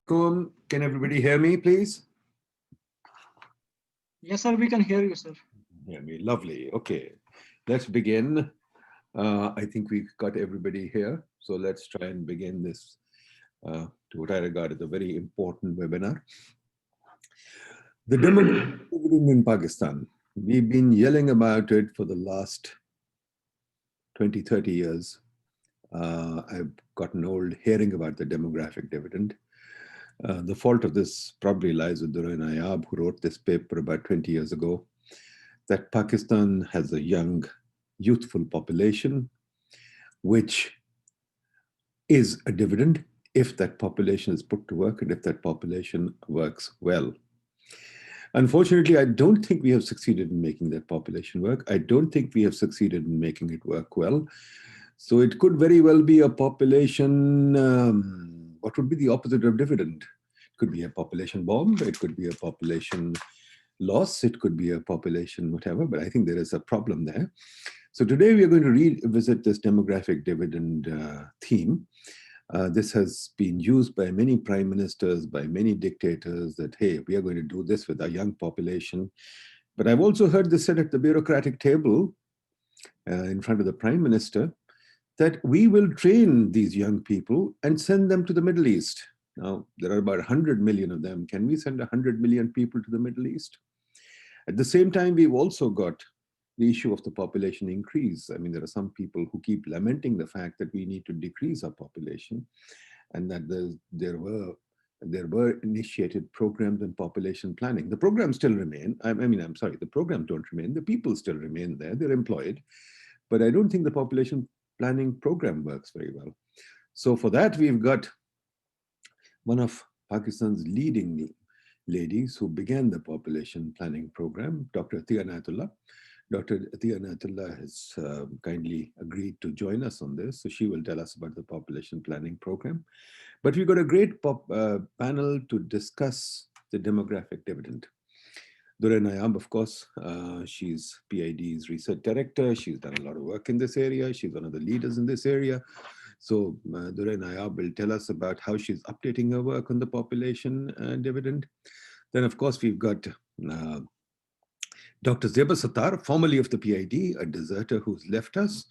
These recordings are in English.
Can everybody hear me, please? Yes, sir, we can hear you, sir. Hear me. Lovely. Okay, let's begin. I think we've got everybody here. So let's try and begin this, to what I regard as a very important webinar. The demographic dividend in Pakistan. We've been yelling about it for the last 20, 30 years. I've gotten old hearing about the demographic dividend. The fault of this probably lies with Duray Nayab, who wrote this paper about 20 years ago, that Pakistan has a young, youthful population, which is a dividend if that population is put to work and if that population works well. Unfortunately, I don't think we have succeeded in making that population work. I don't think we have succeeded in making it work well. So it could very well be a population, what would be the opposite of dividend? It could be a population bomb, it could be a population loss, it could be a population whatever, but I think there is a problem there. So today we are going to revisit this demographic dividend theme. This has been used by many prime ministers, by many dictators, that, hey, we are going to do this with our young population. But I've also heard this said at the bureaucratic table in front of the prime minister, that we will train these young people and send them to the Middle East. Now, there are about 100 million of them. Can we send 100 million people to the Middle East? At the same time, we've also got the issue of the population increase. I mean, there are some people who keep lamenting the fact that we need to decrease our population, and that there were initiated programs in population planning. The programs still remain. I'm sorry, the programs don't remain. The people still remain there. They're employed. But I don't think the population planning program works very well. So for that, we've got one of Pakistan's leading ladies who began the population planning program, Dr. Atiya Inayatullah. Dr. Atiya Inayatullah has kindly agreed to join us on this. So she will tell us about the population planning program. But we've got a great panel to discuss the demographic dividend. Duray Nayab, of course, she's PIDE's research director. She's done a lot of work in this area. She's one of the leaders in this area. So Duray Nayab will tell us about how she's updating her work on the population dividend. Then, of course, we've got Dr. Zeba Sattar, formerly of the PIDE, a deserter who's left us.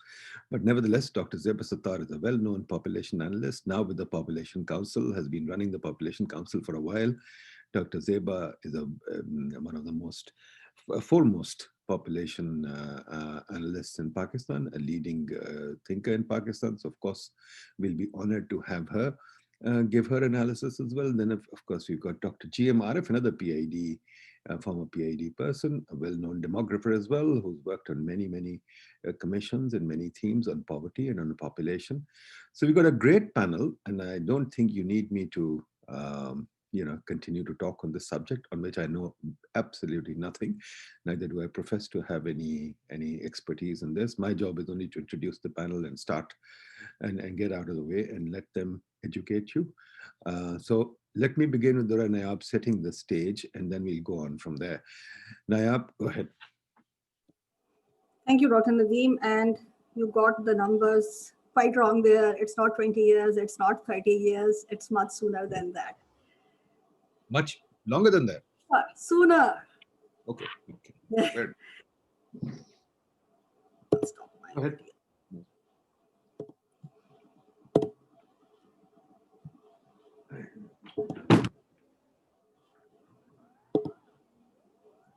But nevertheless, Dr. Zeba Sattar is a well-known population analyst, now with the Population Council, has been running the Population Council for a while. Dr. Zeba is one of the most foremost population analysts in Pakistan, a leading thinker in Pakistan. So of course, we'll be honored to have her give her analysis as well. Then of course, we've got Dr. G.M. Arif, another PIDE, former PIDE person, a well-known demographer as well, who's worked on many commissions and many themes on poverty and on the population. So we've got a great panel, and I don't think you need me to continue to talk on this subject, on which I know absolutely nothing. Neither do I profess to have any expertise in this. My job is only to introduce the panel and start and get out of the way and let them educate you. So let me begin with Duray Nayab setting the stage, and then we'll go on from there. Nayab, go ahead. Thank you, Dr. Nadeem. And you got the numbers quite wrong there. It's not 20 years, it's not 30 years, it's much sooner than that. Much longer than that? Sooner. Okay. Stop my Go ahead.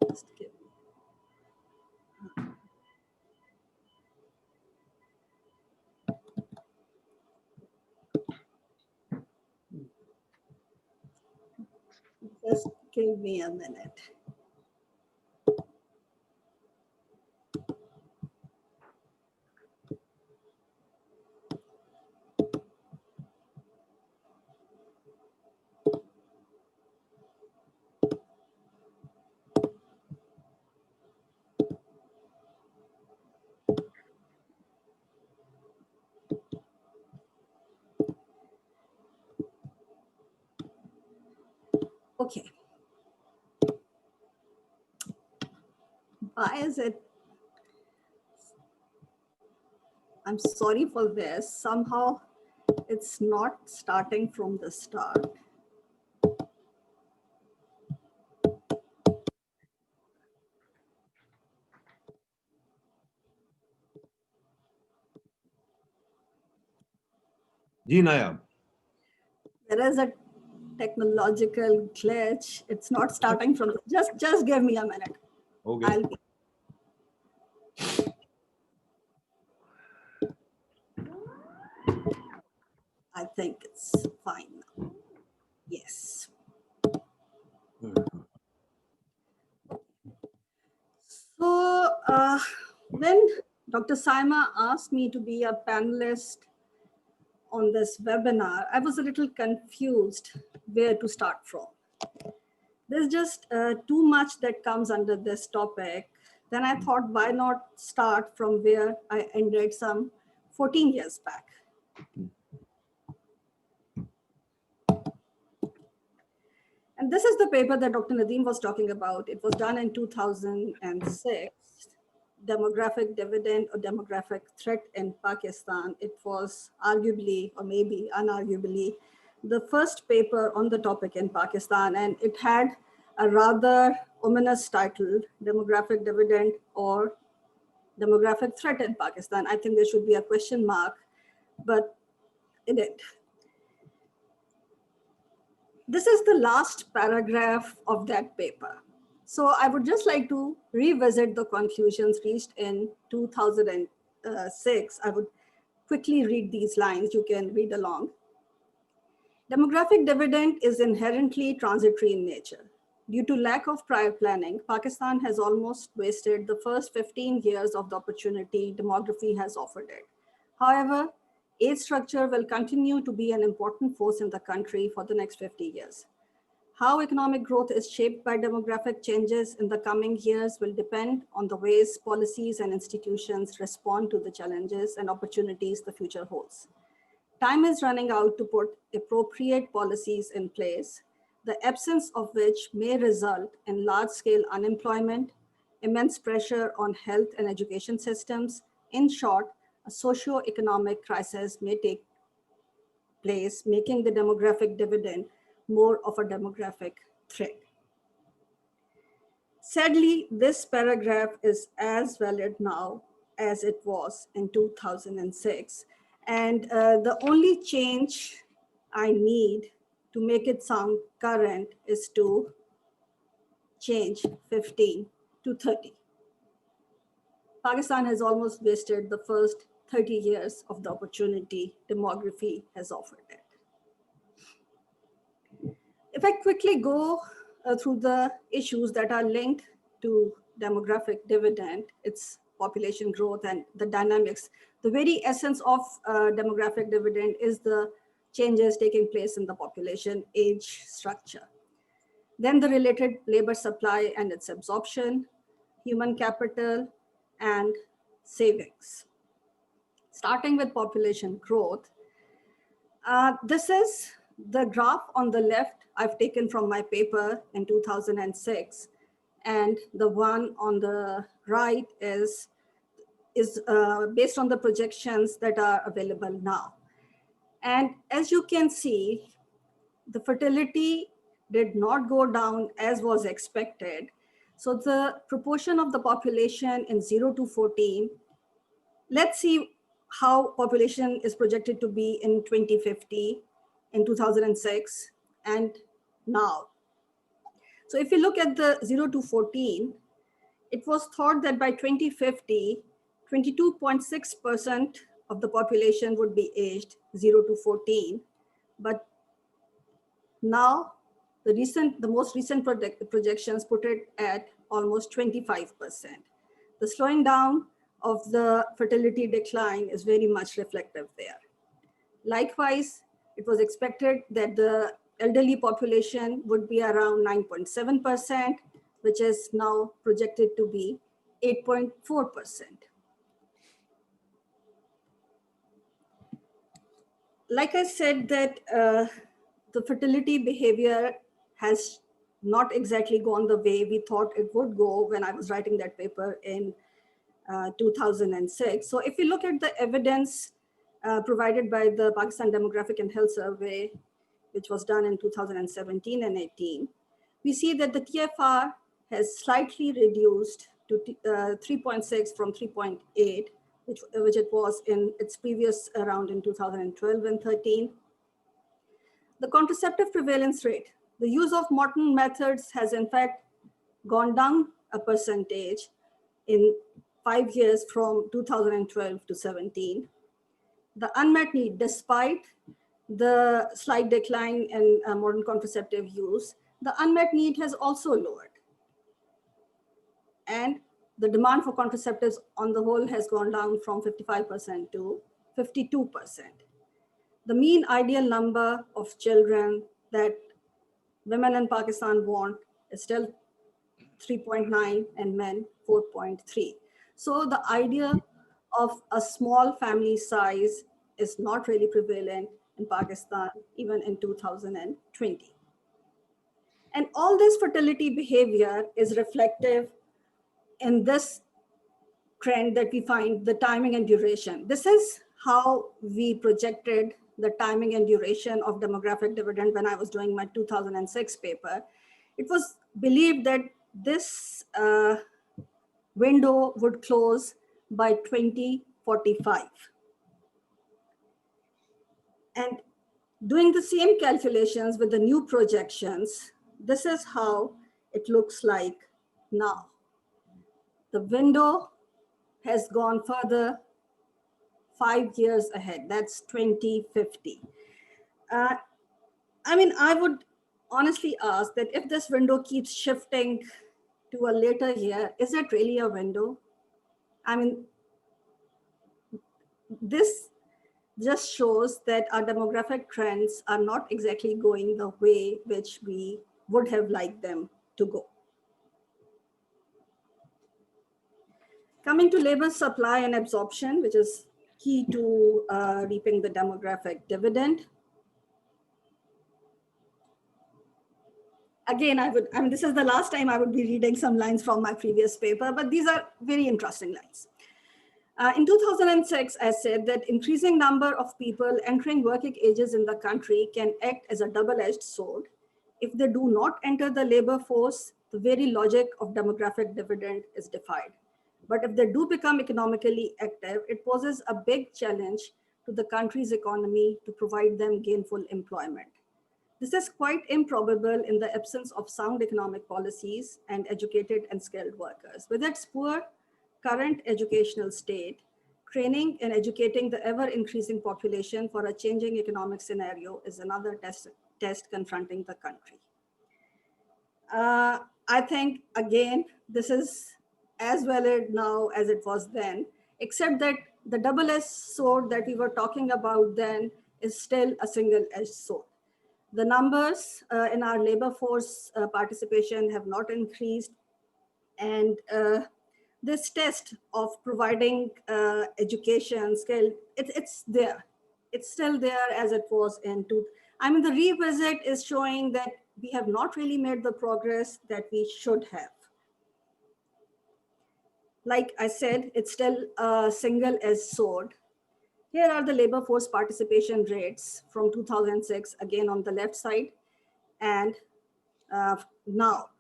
Just give me. Just give me a minute. Okay. Why is it? I'm sorry for this. Somehow it's not starting from the start. Ji Nayab. There is a technological glitch. It's not starting from just give me a minute. Okay. I'll be. I think it's fine now. Yes. So when Dr. Saima asked me to be a panelist on this webinar, I was a little confused where to start from. There's just too much that comes under this topic. Then I thought, why not start from where I ended some 14 years back? And this is the paper that Dr. Nadeem was talking about. It was done in 2006, Demographic Dividend or Demographic Threat in Pakistan. It was arguably, or maybe unarguably, the first paper on the topic in Pakistan. And it had a rather ominous title, Demographic Dividend or Demographic Threat in Pakistan. I think there should be a question mark, but it did. This is the last paragraph of that paper. So I would just like to revisit the conclusions reached in 2006. I would quickly read these lines. You can read along. Demographic dividend is inherently transitory in nature. Due to lack of prior planning, Pakistan has almost wasted the first 15 years of the opportunity demography has offered it. However, age structure will continue to be an important force in the country for the next 50 years. How economic growth is shaped by demographic changes in the coming years will depend on the ways policies and institutions respond to the challenges and opportunities the future holds. Time is running out to put appropriate policies in place, the absence of which may result in large-scale unemployment, immense pressure on health and education systems. In short, a socio-economic crisis may take place, making the demographic dividend more of a demographic threat. Sadly, this paragraph is as valid now as it was in 2006. And the only change I need to make it sound current is to change 15 to 30. Pakistan has almost wasted the first 30 years of the opportunity demography has offered it. If I quickly go through the issues that are linked to demographic dividend, its population growth and the dynamics, the very essence of demographic dividend is the changes taking place in the population age structure. Then the related labor supply and its absorption, human capital, and savings. Starting with population growth, this is the graph on the left I've taken from my paper in 2006, and the one on the right is based on the projections that are available now. And as you can see, the fertility did not go down as was expected. So the proportion of the population in 0 to 14, let's see how population is projected to be in 2050, in 2006, and now. So if you look at the 0 to 14, it was thought that by 2050, 22.6% of the population would be aged 0 to 14. But now the most recent projections put it at almost 25%. The slowing down of the fertility decline is very much reflective there. Likewise, it was expected that the elderly population would be around 9.7%, which is now projected to be 8.4%. Like I said, that the fertility behavior has not exactly gone the way we thought it would go when I was writing that paper in 2006. So if you look at the evidence provided by the Pakistan Demographic and Health Survey, which was done in 2017 and 18, we see that the TFR has slightly reduced to 3.6 from 3.8, which it was in its previous round in 2012 and 13. The contraceptive prevalence rate. The use of modern methods has in fact gone down a percentage in 5 years from 2012 to 17. The unmet need, despite the slight decline in modern contraceptive use, the unmet need has also lowered. And the demand for contraceptives on the whole has gone down from 55% to 52%. The mean ideal number of children that women in Pakistan want is still 3.9 and men 4.3. So the idea of a small family size is not really prevalent in Pakistan, even in 2020. And all this fertility behavior is reflective in this trend that we find, the timing and duration. This is how we projected the timing and duration of demographic dividend when I was doing my 2006 paper. It was believed that this window would close by 2045. And doing the same calculations with the new projections, this is how it looks like now. The window has gone further 5 years ahead. That's 2050. I mean, I would honestly ask that if this window keeps shifting to a later year, is it really a window? I mean, this just shows that our demographic trends are not exactly going the way which we would have liked them to go. Coming to labor supply and absorption, which is key to reaping the demographic dividend. Again, this is the last time I would be reading some lines from my previous paper, but these are very interesting lines. In 2006, I said that increasing number of people entering working ages in the country can act as a double-edged sword. If they do not enter the labor force, the very logic of demographic dividend is defied. But if they do become economically active, it poses a big challenge to the country's economy to provide them gainful employment. This is quite improbable in the absence of sound economic policies and educated and skilled workers. With its poor current educational state, training and educating the ever-increasing population for a changing economic scenario is another test confronting the country. I think, again, this is as valid now as it was then, except that the double-edged sword that we were talking about then is still a single-edged sword. The numbers in our labor force participation have not increased, and this test of providing education skill, it's there. It's still there as it was in I mean, the revisit is showing that we have not really made the progress that we should have. Like I said, it's still a single-edged sword. Here are the labor force participation rates from 2006, again on the left side. And now,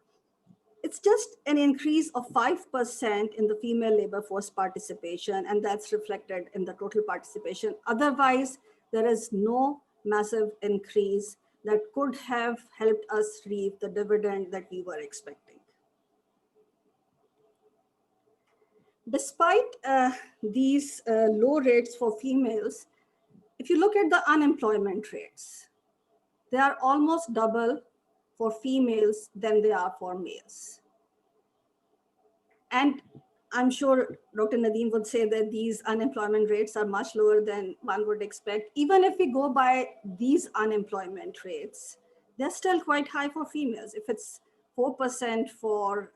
it's just an increase of 5% in the female labor force participation, and that's reflected in the total participation. Otherwise, there is no massive increase that could have helped us reap the dividend that we were expecting. Despite these low rates for females, if you look at the unemployment rates, they are almost double for females than they are for males. And I'm sure Dr. Nadeem would say that these unemployment rates are much lower than one would expect. Even if we go by these unemployment rates, they're still quite high for females. If it's 4% for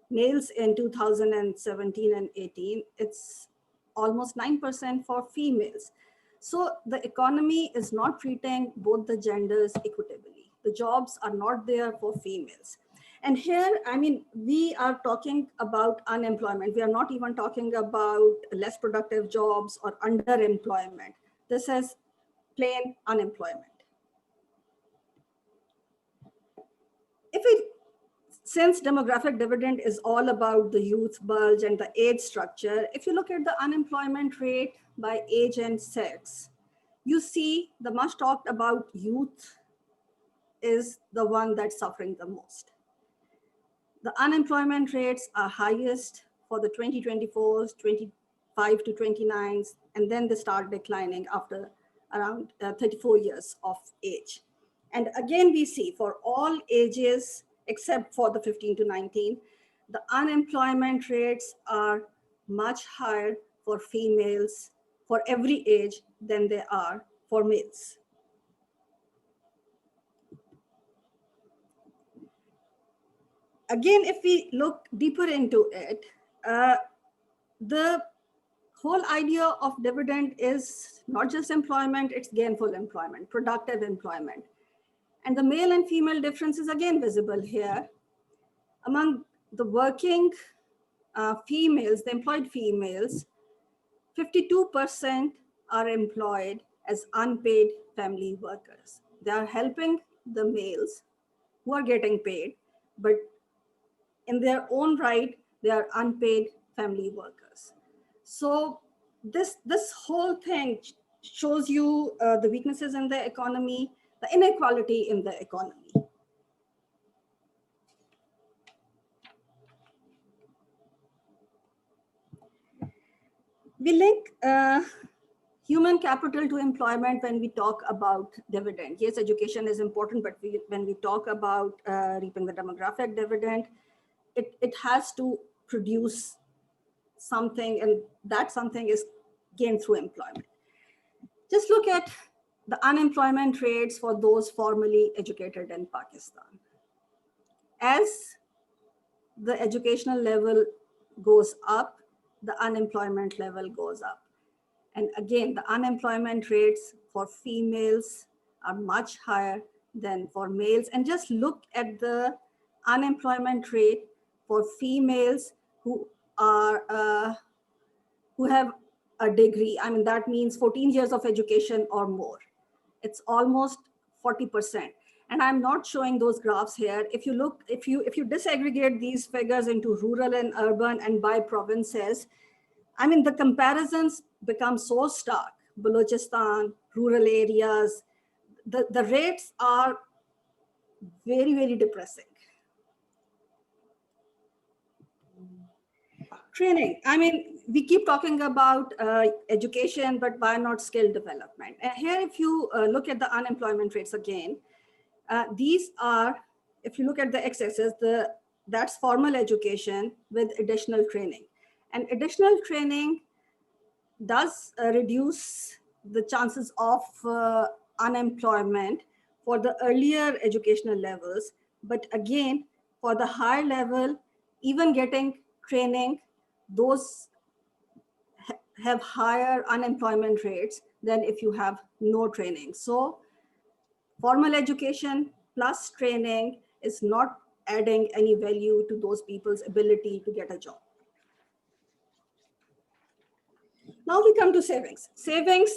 males in 2017 and 18, it's almost 9% for females. So the economy is not treating both the genders equitably. The jobs are not there for females. And here, I mean, we are talking about unemployment. We are not even talking about less productive jobs or underemployment. This is plain unemployment. If we since demographic dividend is all about the youth bulge and the age structure, if you look at the unemployment rate by age and sex, you see the much talked about youth is the one that's suffering the most. The unemployment rates are highest for the 2024s, 25 to 29s, and then they start declining after around 34 years of age. And again, we see for all ages, except for the 15 to 19, the unemployment rates are much higher for females for every age than they are for males. Again, if we look deeper into it, the whole idea of dividend is not just employment, it's gainful employment, productive employment. And the male and female difference is again visible here. Among the working females, the employed females, 52% are employed as unpaid family workers. They are helping the males who are getting paid, but in their own right, they are unpaid family workers. So this whole thing shows you the weaknesses in the economy, the inequality in the economy. We link human capital to employment when we talk about dividend. Yes, education is important, but when we talk about reaping the demographic dividend, it has to produce something, and that something is gained through employment. Just look at the unemployment rates for those formally educated in Pakistan. As the educational level goes up, the unemployment level goes up. And again, the unemployment rates for females are much higher than for males. And just look at the unemployment rate for females who are who have a degree. I mean, that means 14 years of education or more. It's almost 40%. And I'm not showing those graphs here. If you look, if you disaggregate these figures into rural and urban and by provinces, I mean, the comparisons become so stark. Balochistan, rural areas, the rates are very, very depressing. Training. I mean, we keep talking about education, but why not skill development? And here, if you look at the unemployment rates again, these are, if you look at the x-axis, that's formal education with additional training. And additional training does reduce the chances of unemployment for the earlier educational levels. But again, for the higher level, even getting training, those have higher unemployment rates than if you have no training. So formal education plus training is not adding any value to those people's ability to get a job. Now we come to savings. Savings,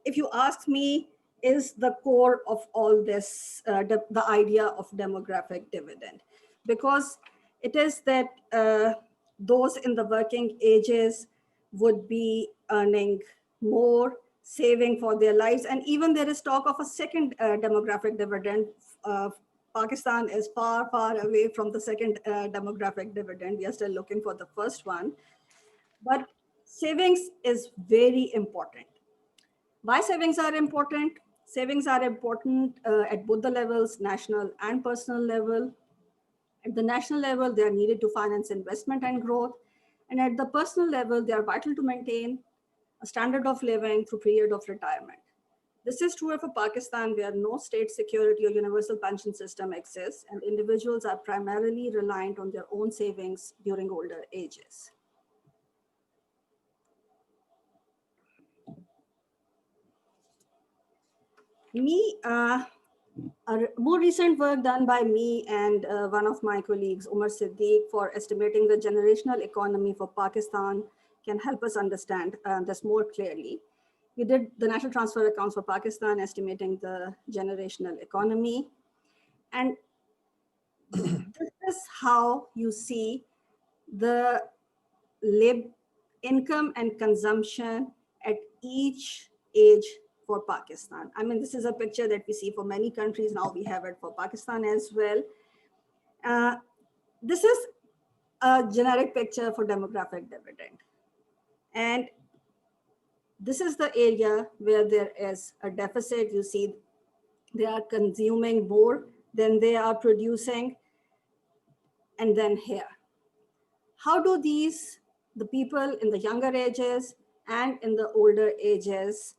if you ask me, is the core of all this, the idea of demographic dividend, because it is that those in the working ages would be earning more, saving for their lives. And even there is talk of a second demographic dividend. Pakistan is far, far away from the second demographic dividend. We are still looking for the first one. But savings is very important. Why savings are important? Savings are important at both the levels, national and personal level. At the national level, they are needed to finance investment and growth. And at the personal level, they are vital to maintain a standard of living through period of retirement. This is true of Pakistan, where no state security or universal pension system exists, and individuals are primarily reliant on their own savings during older ages. A more recent work done by me and one of my colleagues, Umar Siddiq, for estimating the generational economy for Pakistan can help us understand this more clearly. We did the national transfer accounts for Pakistan, estimating the generational economy. And This is how you see the income and consumption at each age for Pakistan. I mean, this is a picture that we see for many countries. Now we have it for Pakistan as well. This is a generic picture for demographic dividend. And this is the area where there is a deficit. You see, they are consuming more than they are producing. And then here, how do the people in the younger ages and in the older ages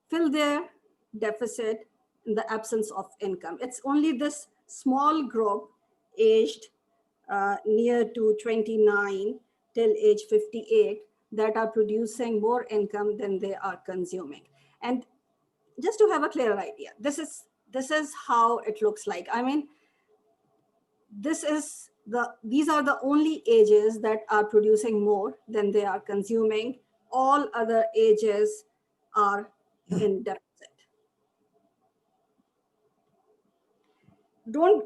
fill their deficit in the absence of income? It's only this small group aged near to 29 till age 58 that are producing more income than they are consuming. And just to have a clear idea, this is how it looks like. I mean, these are the only ages that are producing more than they are consuming. All other ages are in deficit. Don't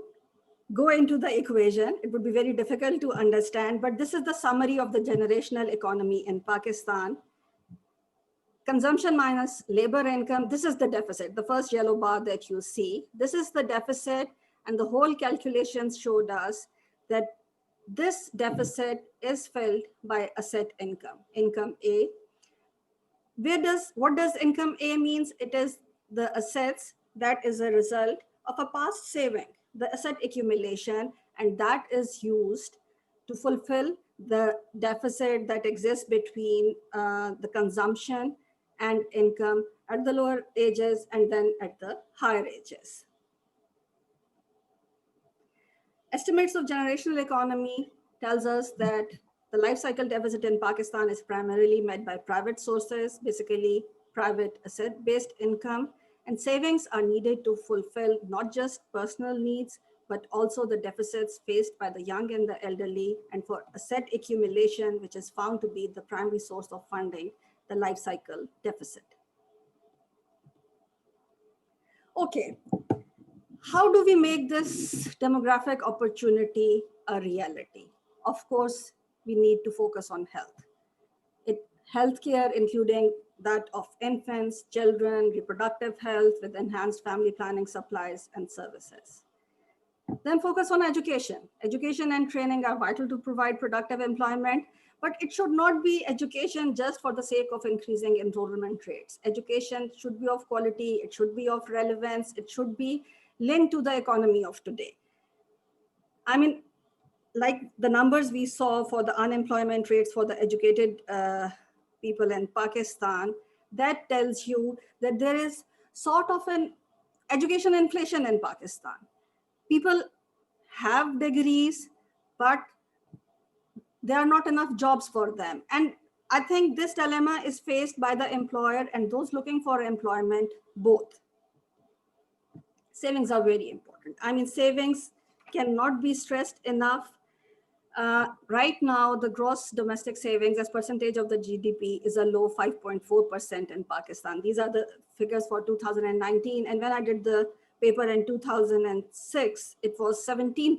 go into the equation. It would be very difficult to understand, but this is the summary of the generational economy in Pakistan. Consumption minus labor income, this is the deficit, the first yellow bar that you see. This is the deficit, and the whole calculations showed us that this deficit is filled by asset income, income A. What does income A means? It is the assets that is a result of a past saving, the asset accumulation, and that is used to fulfill the deficit that exists between the consumption and income at the lower ages and then at the higher ages. Estimates of generational economy tells us that the life cycle deficit in Pakistan is primarily met by private sources, basically private asset-based income, and savings are needed to fulfill not just personal needs, but also the deficits faced by the young and the elderly, and for asset accumulation, which is found to be the primary source of funding the life cycle deficit. Okay, how do we make this demographic opportunity a reality? Of course, we need to focus on health. Healthcare, including that of infants, children, reproductive health with enhanced family planning supplies and services. Then focus on education. Education and training are vital to provide productive employment, but it should not be education just for the sake of increasing enrollment rates. Education should be of quality, it should be of relevance, it should be linked to the economy of today. I mean, like the numbers we saw for the unemployment rates for the educated people in Pakistan, that tells you that there is sort of an education inflation in Pakistan. People have degrees, but there are not enough jobs for them. And I think this dilemma is faced by the employer and those looking for employment both. Savings are very important. I mean, savings cannot be stressed enough. Right now, the gross domestic savings as percentage of the GDP is a low 5.4% in Pakistan. These are the figures for 2019. And when I did the paper in 2006, it was 17%.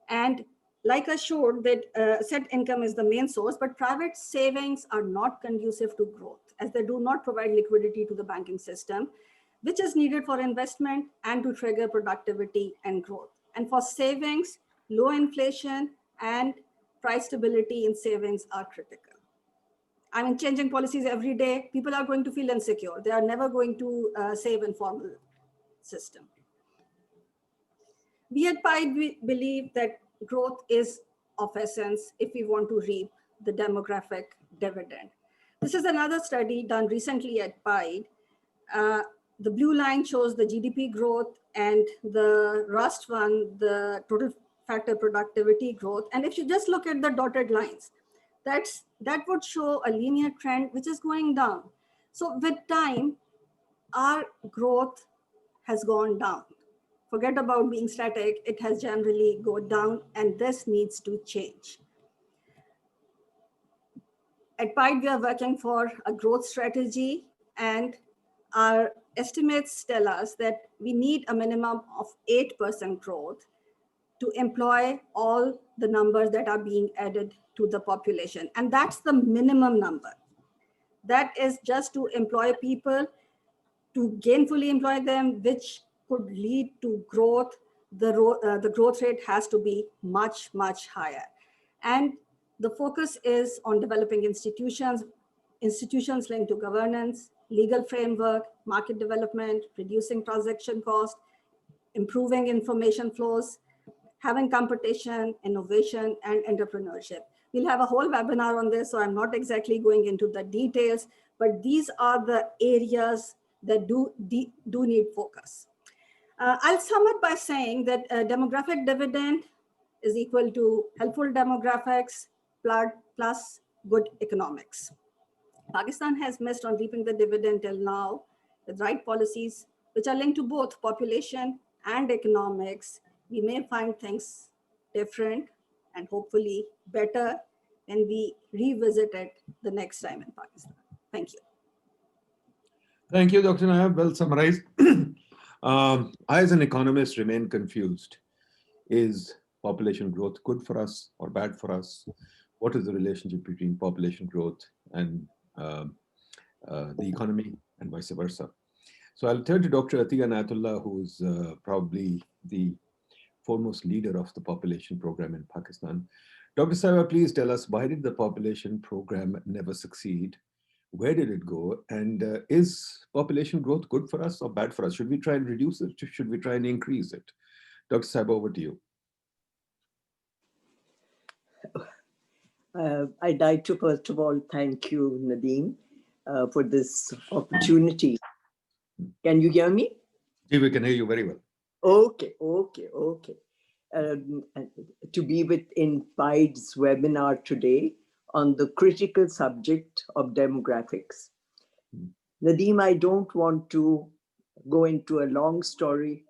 And like I showed that asset income is the main source, but private savings are not conducive to growth as they do not provide liquidity to the banking system, which is needed for investment and to trigger productivity and growth. And for savings, low inflation and price stability in savings are critical. I mean, changing policies every day, people are going to feel insecure. They are never going to save in formal system. We at PIDE believe that growth is of essence if we want to reap the demographic dividend. This is another study done recently at PIDE. The blue line shows the GDP growth and the rust one, the total factor productivity growth. And if you just look at the dotted lines, that would show a linear trend which is going down. So with time, our growth has gone down. Forget about being static, it has generally gone down, and this needs to change. At PIDE, we are working for a growth strategy, and our estimates tell us that we need a minimum of 8% growth to employ all the numbers that are being added to the population. And that's the minimum number. That is just to employ people, to gainfully employ them, which could lead to growth. The growth rate has to be much, much higher. And the focus is on developing institutions linked to governance, legal framework, market development, reducing transaction cost, improving information flows, having competition, innovation, and entrepreneurship. We'll have a whole webinar on this, so I'm not exactly going into the details, but these are the areas that do need focus. I'll sum it by saying that demographic dividend is equal to helpful demographics plus good economics. Pakistan has missed on reaping the dividend till now with right policies, which are linked to both population and economics. We may find things different and hopefully better when we revisit it the next time in Pakistan. Thank you. Thank you, Dr. Nayak. Well summarized. I, as an economist, remain confused. Is population growth good for us or bad for us? What is the relationship between population growth and the economy and vice versa? So I'll turn to Dr. Atiya Inayatullah, who's probably the foremost leader of the population program in Pakistan. Dr. Saiba, please tell us, why did the population program never succeed? Where did it go? And is population growth good for us or bad for us? Should we try and reduce it? Should we try and increase it? Dr. Saiba, over to you. I'd like to, first of all, thank you, Nadeem, for this opportunity. Can you hear me? Yeah, we can hear you very well. Okay. To be in PIDE's webinar today on the critical subject of demographics. Nadeem, I don't want to go into a long story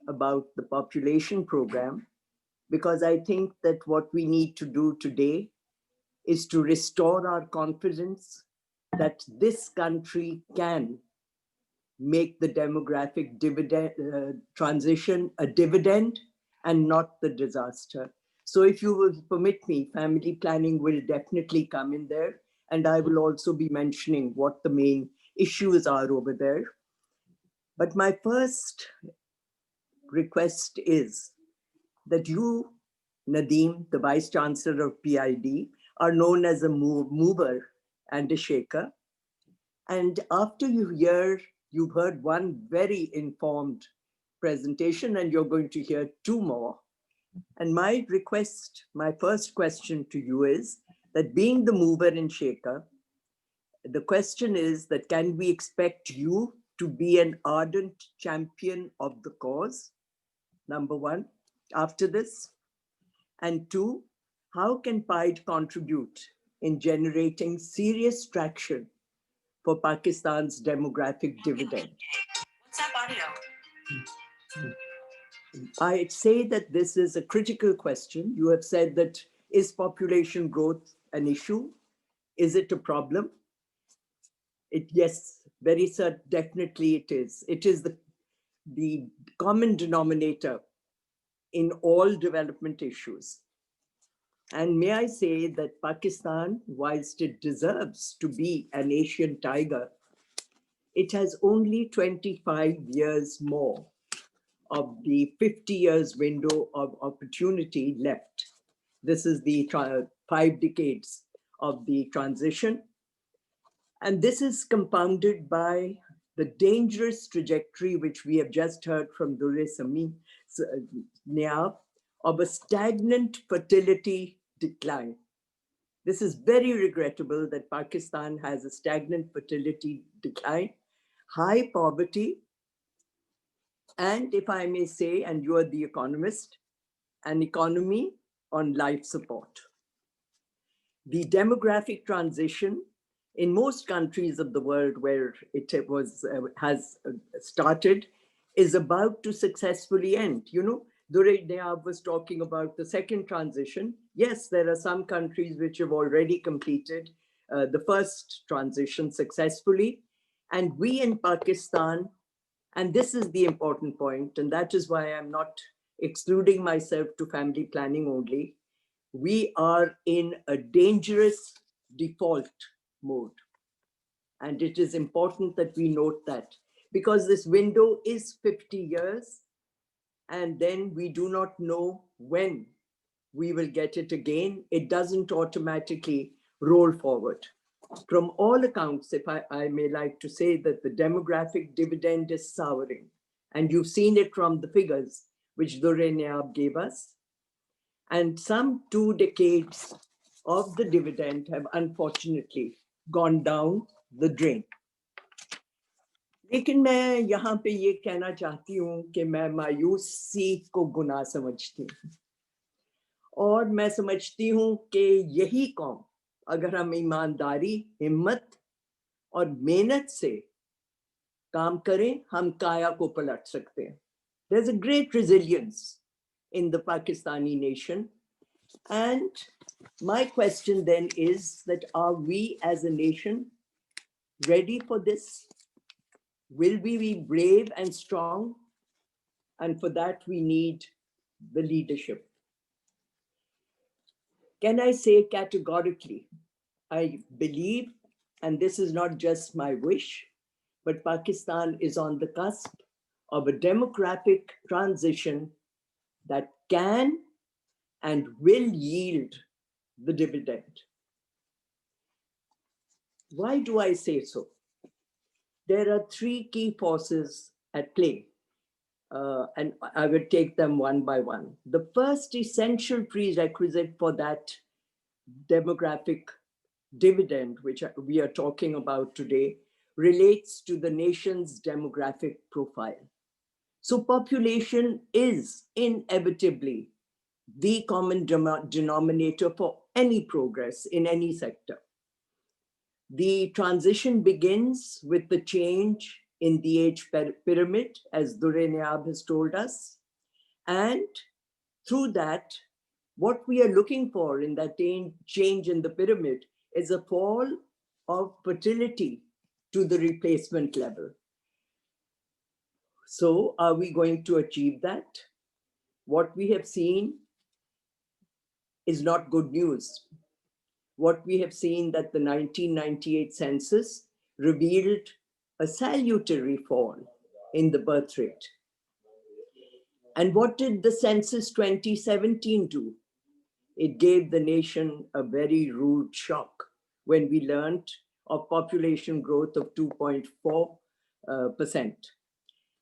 about the population program, because I think that what we need to do today is to restore our confidence that this country can make the demographic dividend transition a dividend and not the disaster. So if you will permit me, family planning will definitely come in there. And I will also be mentioning what the main issues are over there. But my first request is that you, Nadeem, the Vice Chancellor of PIDE, are known as a mover and a shaker. And after you've heard one very informed presentation, and you're going to hear two more. And my request, my first question to you is that, being the mover and shaker, the question is that, can we expect you to be an ardent champion of the cause? Number one, after this. And two, how can PIDE contribute in generating serious traction for Pakistan's demographic dividend? WhatsApp audio. I'd say that this is a critical question. You have said that, is population growth an issue? Is it a problem? Yes, very definitely it is. It is the common denominator in all development issues. And may I say that Pakistan, whilst it deserves to be an Asian tiger, it has only 25 years more of the 50 years window of opportunity left. This is the 5 decades of the transition. And this is compounded by the dangerous trajectory, which we have just heard from Durre Sami Niab, of a stagnant fertility decline. This is very regrettable that Pakistan has a stagnant fertility decline, high poverty, and, if I may say, and you are the economist, an economy on life support. The demographic transition in most countries of the world where it has started is about to successfully end. You know, Durre Niab was talking about the second transition. Yes, there are some countries which have already completed the first transition successfully. And we in Pakistan, and this is the important point, and that is why I'm not excluding myself to family planning only, we are in a dangerous default mode. And it is important that we note that, because this window is 50 years, and then we do not know when we will get it again. It doesn't automatically roll forward. From all accounts, if I may like to say that the demographic dividend is souring, and you've seen it from the figures which Durre Niab gave us. And some 2 decades of the dividend have unfortunately gone down the drain. लेकिन मैं यहाँ पे ये कहना चाहती हूँ कि मैं मायूसी को गुनाह समझती हूँ, और मैं समझती हूँ कि यही कौम, अगर हम ईमानदारी, हिम्मत और मेहनत से काम करें, हम काया को पलट सकते हैं. There's a great resilience in the Pakistani nation. And my question then is that, are we as a nation ready for this? Will we be brave and strong? And for that, we need the leadership. Can I say categorically, I believe, and this is not just my wish, but Pakistan is on the cusp of a democratic transition that can and will yield the dividend. Why do I say so? There are 3 key forces at play, and I will take them one by one. The first essential prerequisite for that demographic dividend, which we are talking about today, relates to the nation's demographic profile. So population is inevitably the common denominator for any progress in any sector. The transition begins with the change in the age pyramid, as Durre Niab has told us. And through that, what we are looking for in that change in the pyramid is a fall of fertility to the replacement level. So are we going to achieve that? What we have seen is not good news. What we have seen that the 1998 census revealed a salutary fall in the birth rate. And what did the census 2017 do? It gave the nation a very rude shock when we learned of population growth of 2.4%.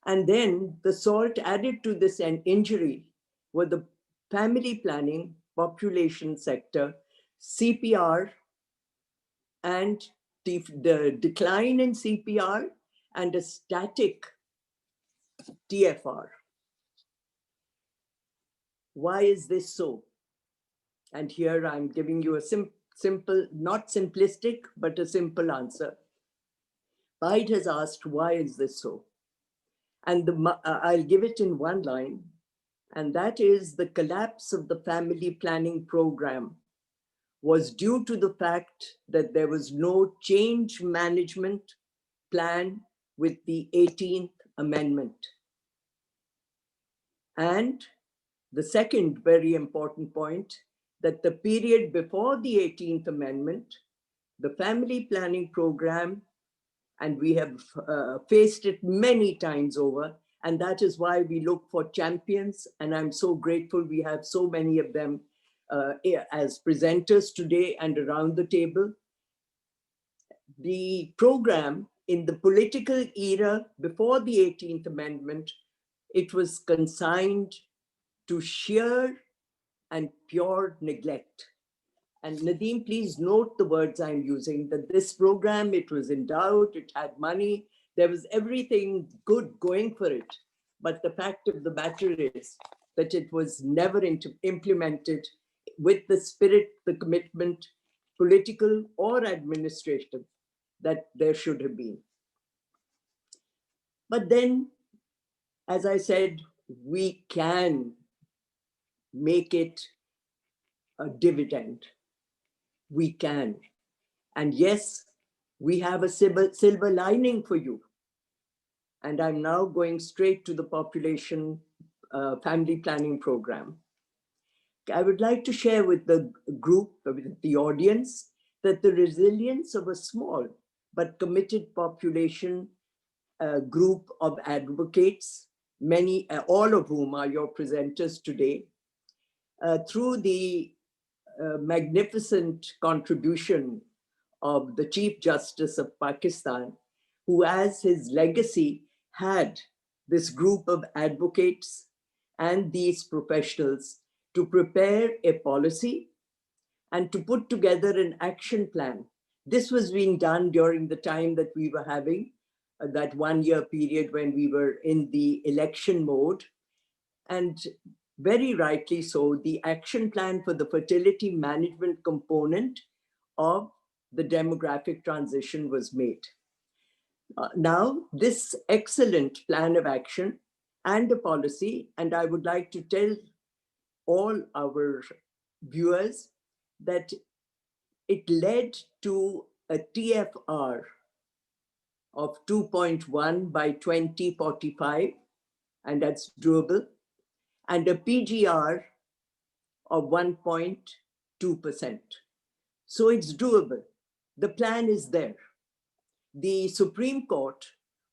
And then the salt added to this injury were the family planning, population sector, CPR, and the decline in CPR and a static TFR. Why is this so? And here I'm giving you a simple, not simplistic, but a simple answer. PIDE has asked, why is this so? And I'll give it in one line, and that is the collapse of the family planning program was due to the fact that there was no change management plan with the 18th Amendment. And the second very important point, that the period before the 18th Amendment, the family planning program, and we have faced it many times over, and that is why we look for champions, and I'm so grateful we have so many of them as presenters today and around the table. The program in the political era before the 18th Amendment, it was consigned to sheer and pure neglect. And Nadeem, please note the words I'm using, that this program, it was endowed, it had money, there was everything good going for it. But the fact of the matter is that it was never implemented with the spirit, the commitment, political or administrative, that there should have been. But then, as I said, we can make it a dividend. We can. And yes, We have a silver lining for you. And I'm now going straight to the population family planning program. I would like to share with the group, with the audience, that the resilience of a small but committed population group of advocates, many, all of whom are your presenters today, through the magnificent contribution of the Chief Justice of Pakistan, who as his legacy had this group of advocates and these professionals to prepare a policy and to put together an action plan. This was being done during the time that we were having that 1 year period when we were in the election mode. And very rightly so, the action plan for the fertility management component of the demographic transition was made. Now, this excellent plan of action and a policy, and I would like to tell all our viewers that it led to a TFR of 2.1 by 2045, and that's doable, and a PGR of 1.2%. So it's doable. The plan is there. The Supreme Court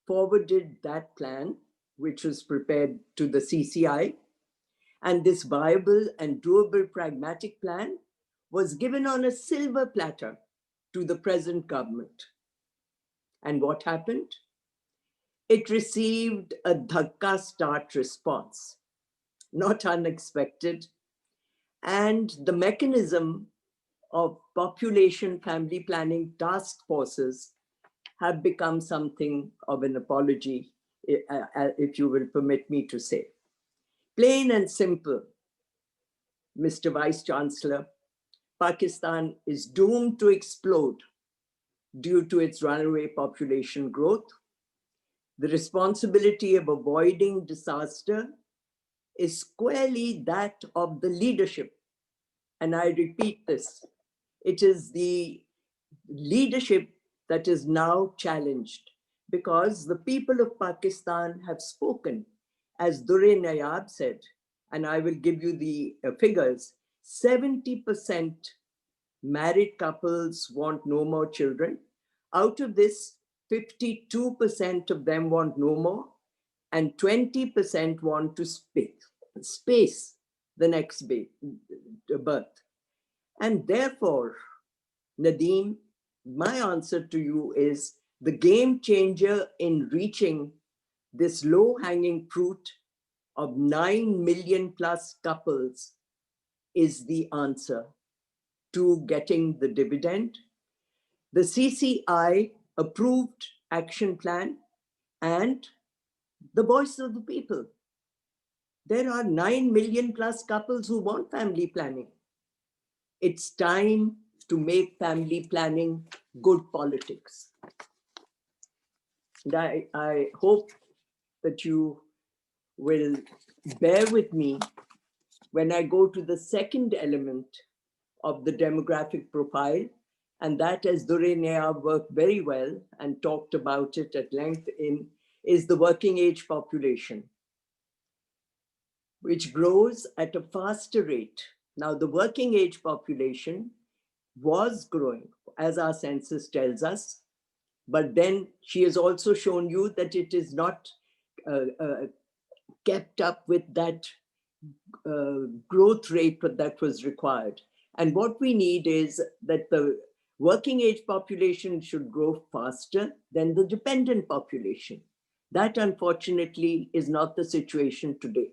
forwarded that plan, which was prepared to the CCI, and this viable and doable pragmatic plan was given on a silver platter to the present government. And what happened? It received a dhakka start response, not unexpected. And the mechanism of population family planning task forces have become something of an apology, if you will permit me to say. Plain and simple, Mr. Vice Chancellor, Pakistan is doomed to explode due to its runaway population growth. The responsibility of avoiding disaster is squarely that of the leadership. And I repeat this, it is the leadership that is now challenged because the people of Pakistan have spoken. As Durre Nayab said, and I will give you the figures, 70% married couples want no more children. Out of this, 52% of them want no more, and 20% want to space the next birth. And therefore, Nadeem, my answer to you is the game changer in reaching this low-hanging fruit of 9 million plus couples is the answer to getting the dividend. The CCI approved action plan and the voice of the people. There are 9 million plus couples who want family planning. It's time to make family planning good politics. And I hope that you will bear with me when I go to the second element of the demographic profile, and that, as Durre Nayab worked very well and talked about it at length in, is the working age population, which grows at a faster rate. Now, the working age population was growing, as our census tells us, but then she has also shown you that it is not kept up with that growth rate that was required. And what we need is that the working age population should grow faster than the dependent population. That, unfortunately, is not the situation today.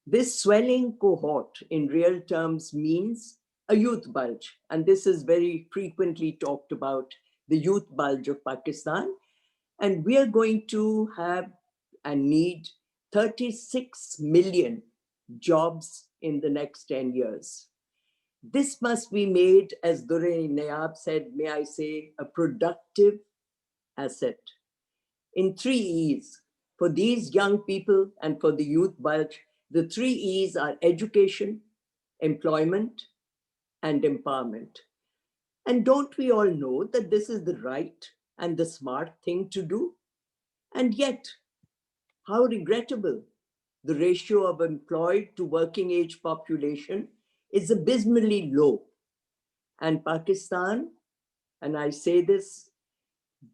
This swelling cohort in real terms means a youth bulge. And this is very frequently talked about, the youth bulge of Pakistan. And we are going to have and need 36 million jobs in the next 10 years. This must be made, as Durre Nayab said, may I say, a productive asset in 3 E's. For these young people and for the youth bulge, the 3 E's are education, employment, and empowerment. And don't we all know that this is the right and the smart thing to do? And yet, how regrettable, the ratio of employed to working age population is abysmally low. And Pakistan, and I say this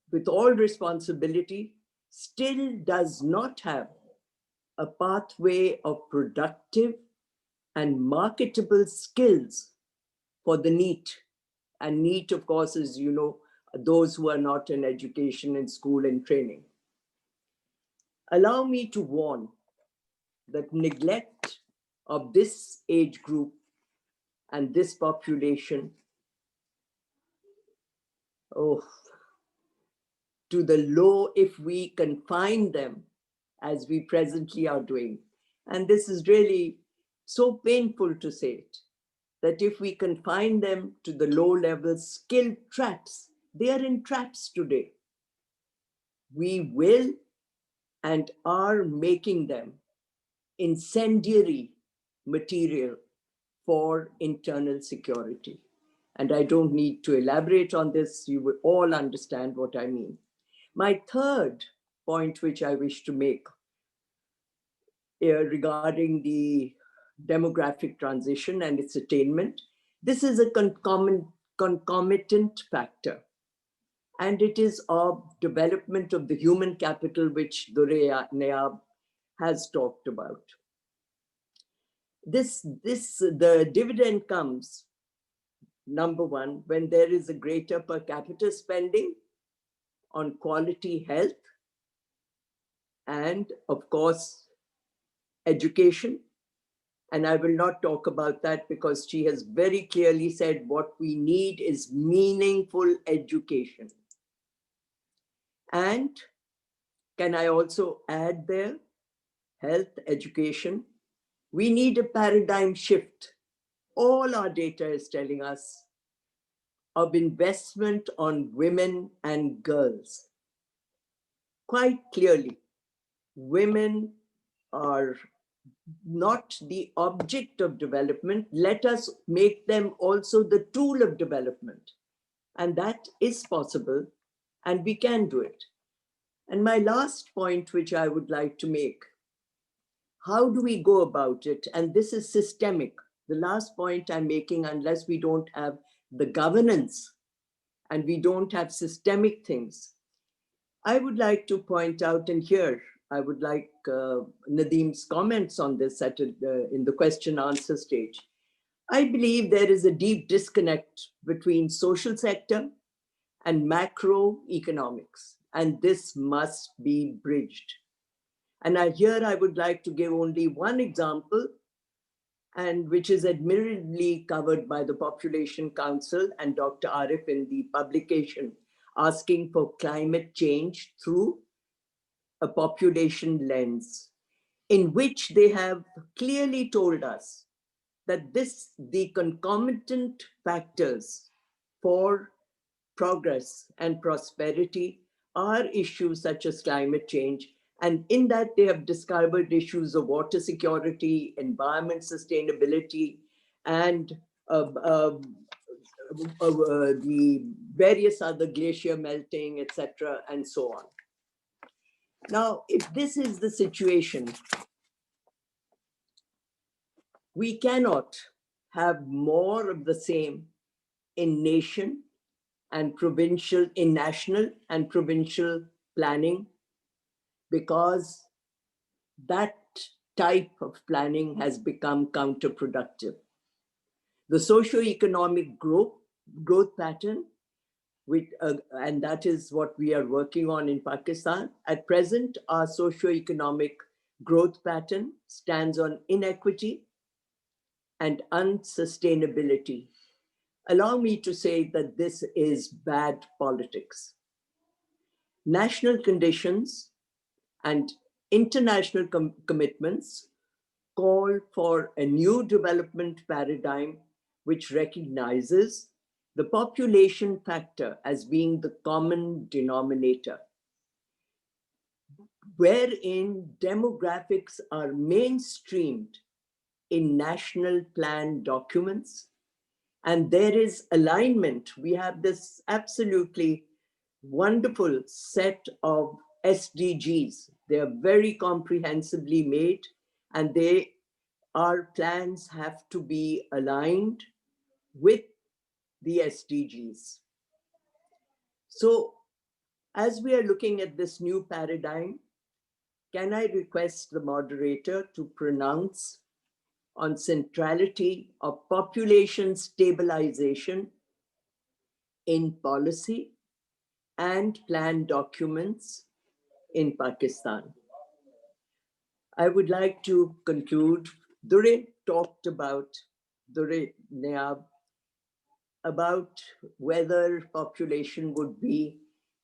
with all responsibility, still does not have a pathway of productive and marketable skills for the NEET. And NEET, of course, is, you know, those who are not in education, in school and training. Allow me to warn that neglect of this age group and this population, oh, to the low if we confine them as we presently are doing. And this is really so painful to say it, that if we confine them to the low-level skill traps, they are in traps today. We will and are making them incendiary material for internal security. And I don't need to elaborate on this. You will all understand what I mean. My third point, which I wish to make regarding the demographic transition and its attainment, this is a concomitant factor. And it is of development of the human capital, which Durre Nayab has talked about. The dividend comes, number one, when there is a greater per capita spending on quality health and, of course, education. And I will not talk about that because she has very clearly said what we need is meaningful education. And can I also add there, health, education, we need a paradigm shift. All our data is telling us of investment on women and girls. Quite clearly, women are not the object of development. Let us make them also the tool of development. And that is possible, and we can do it. And my last point, which I would like to make, how do we go about it? And this is systemic. The last point I'm making, unless we don't have the governance and we don't have systemic things, I would like to point out, and here I would like Nadim's comments on this in the question answer stage. I believe there is a deep disconnect between social sector and macroeconomics, and this must be bridged. And here I would like to give only one example, and which is admirably covered by the Population Council and Dr. Arif in the publication, asking for climate change through a population lens, in which they have clearly told us that the concomitant factors for progress and prosperity are issues such as climate change. And in that, they have discovered issues of water security, environment sustainability, and the various other glacier melting, etc., and so on. Now, if this is the situation, we cannot have more of the same in national and provincial planning, because that type of planning has become counterproductive. The socio-economic growth pattern, and that is what we are working on in Pakistan. At present, our socio-economic growth pattern stands on inequity and unsustainability. Allow me to say that this is bad politics. National conditions and international commitments call for a new development paradigm which recognizes the population factor as being the common denominator, wherein demographics are mainstreamed in national plan documents And there is alignment. We have this absolutely wonderful set of SDGs. They are very comprehensively made, and our plans have to be aligned with the SDGs. So as we are looking at this new paradigm, can I request the moderator to pronounce on centrality of population stabilization in policy and plan documents in Pakistan? I would like to conclude. Dure talked about, Dure Nayab, about whether population would be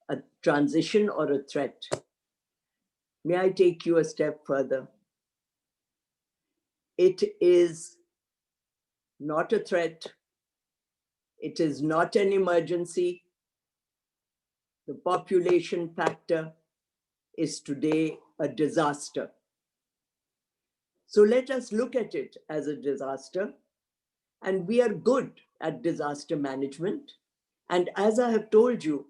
a transition or a threat. May I take you a step further? It is not a threat. It is not an emergency. The population factor is today a disaster. So let us look at it as a disaster. And we are good at disaster management. And as I have told you,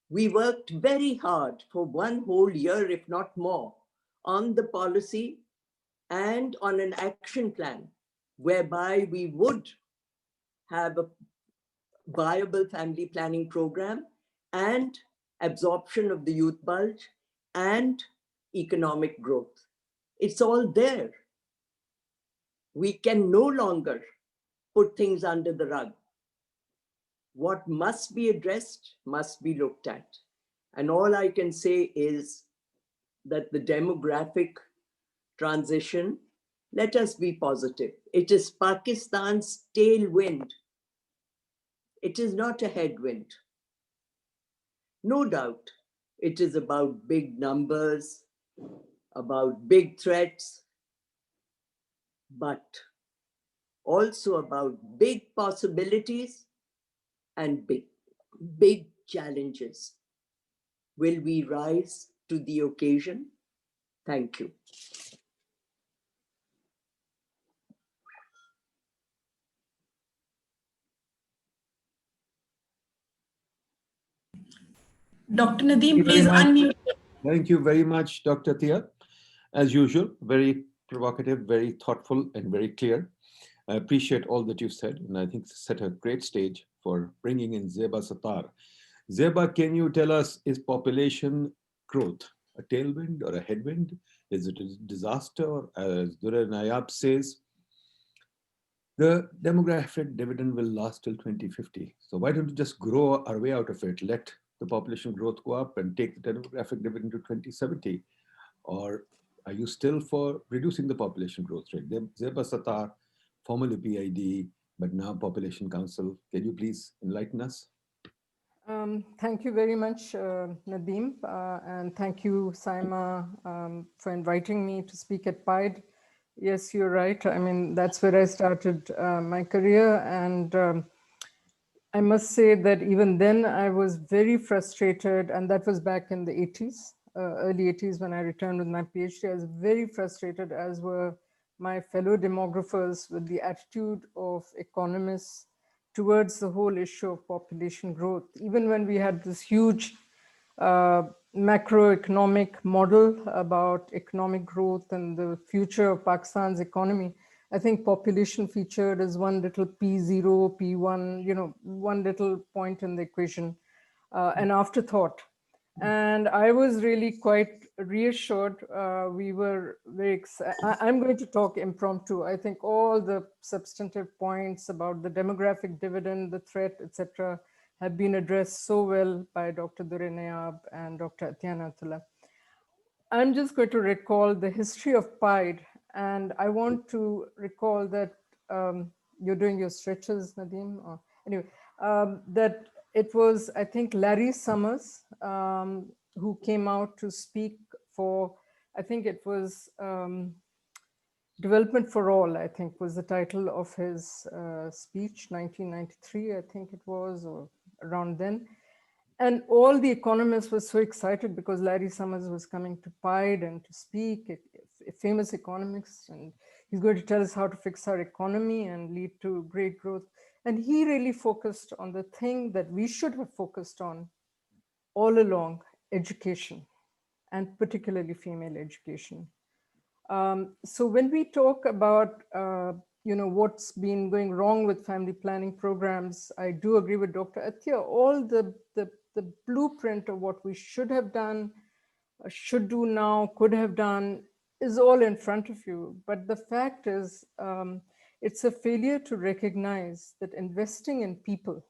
we worked very hard for 1 whole year, if not more, on the policy and on an action plan whereby we would have a viable family planning program and absorption of the youth bulge and economic growth. It's all there. We can no longer put things under the rug. What must be addressed must be looked at. And all I can say is that the demographic transition, let us be positive. It is Pakistan's tailwind. It is not a headwind. No doubt, it is about big numbers, about big threats, but also about big possibilities and big challenges. Will we rise to the occasion? Thank you. Dr. Nadeem, please unmute. Thank you very much, Dr. Tia. As usual, very provocative, very thoughtful, and very clear. I appreciate all that you've said, and I think set a great stage for bringing in Zeba Sattar. Zeba, can you tell us, is population growth a tailwind or a headwind? Is it a disaster? As Dure Nayab says, the demographic dividend will last till 2050. So why don't we just grow our way out of it? Let the population growth go up and take the demographic dividend to 2070? Or are you still for reducing the population growth rate? Zeba Sattar, formerly PIDE, but now Population Council. Can you please enlighten us? Thank you very much, Nadeem, and thank you, Saima, for inviting me to speak at PIDE. Yes, you're right. I mean, that's where I started my career, and I must say that even then I was very frustrated, and that was back in the 80s, early 80s when I returned with my PhD. I was very frustrated, as were my fellow demographers, with the attitude of economists towards the whole issue of population growth. Even when we had this huge macroeconomic model about economic growth and the future of Pakistan's economy, I think population featured as one little P0, P1, you know, one little point in the equation, an afterthought. And I was really quite reassured. We were very excited. I'm going to talk impromptu. I think all the substantive points about the demographic dividend, the threat, etc., have been addressed so well by Dr. Dure Nayab and Dr. Atiana Atullah. I'm just going to recall the history of PIDE, and I want to recall that you're doing your stretches, Nadeem. Or, anyway, that it was, I think, Larry Summers who came out to speak for, I think it was Development for All, I think was the title of his speech, 1993, I think it was, or around then. And all the economists were so excited because Larry Summers was coming to PIDE and to speak, a famous economist, and he's going to tell us how to fix our economy and lead to great growth. And he really focused on the thing that we should have focused on all along, education, and particularly female education. So when we talk about what's been going wrong with family planning programs, I do agree with Dr. Athiya. All the blueprint of what we should have done, should do now, could have done, is all in front of you. But the fact is, it's a failure to recognize that investing in people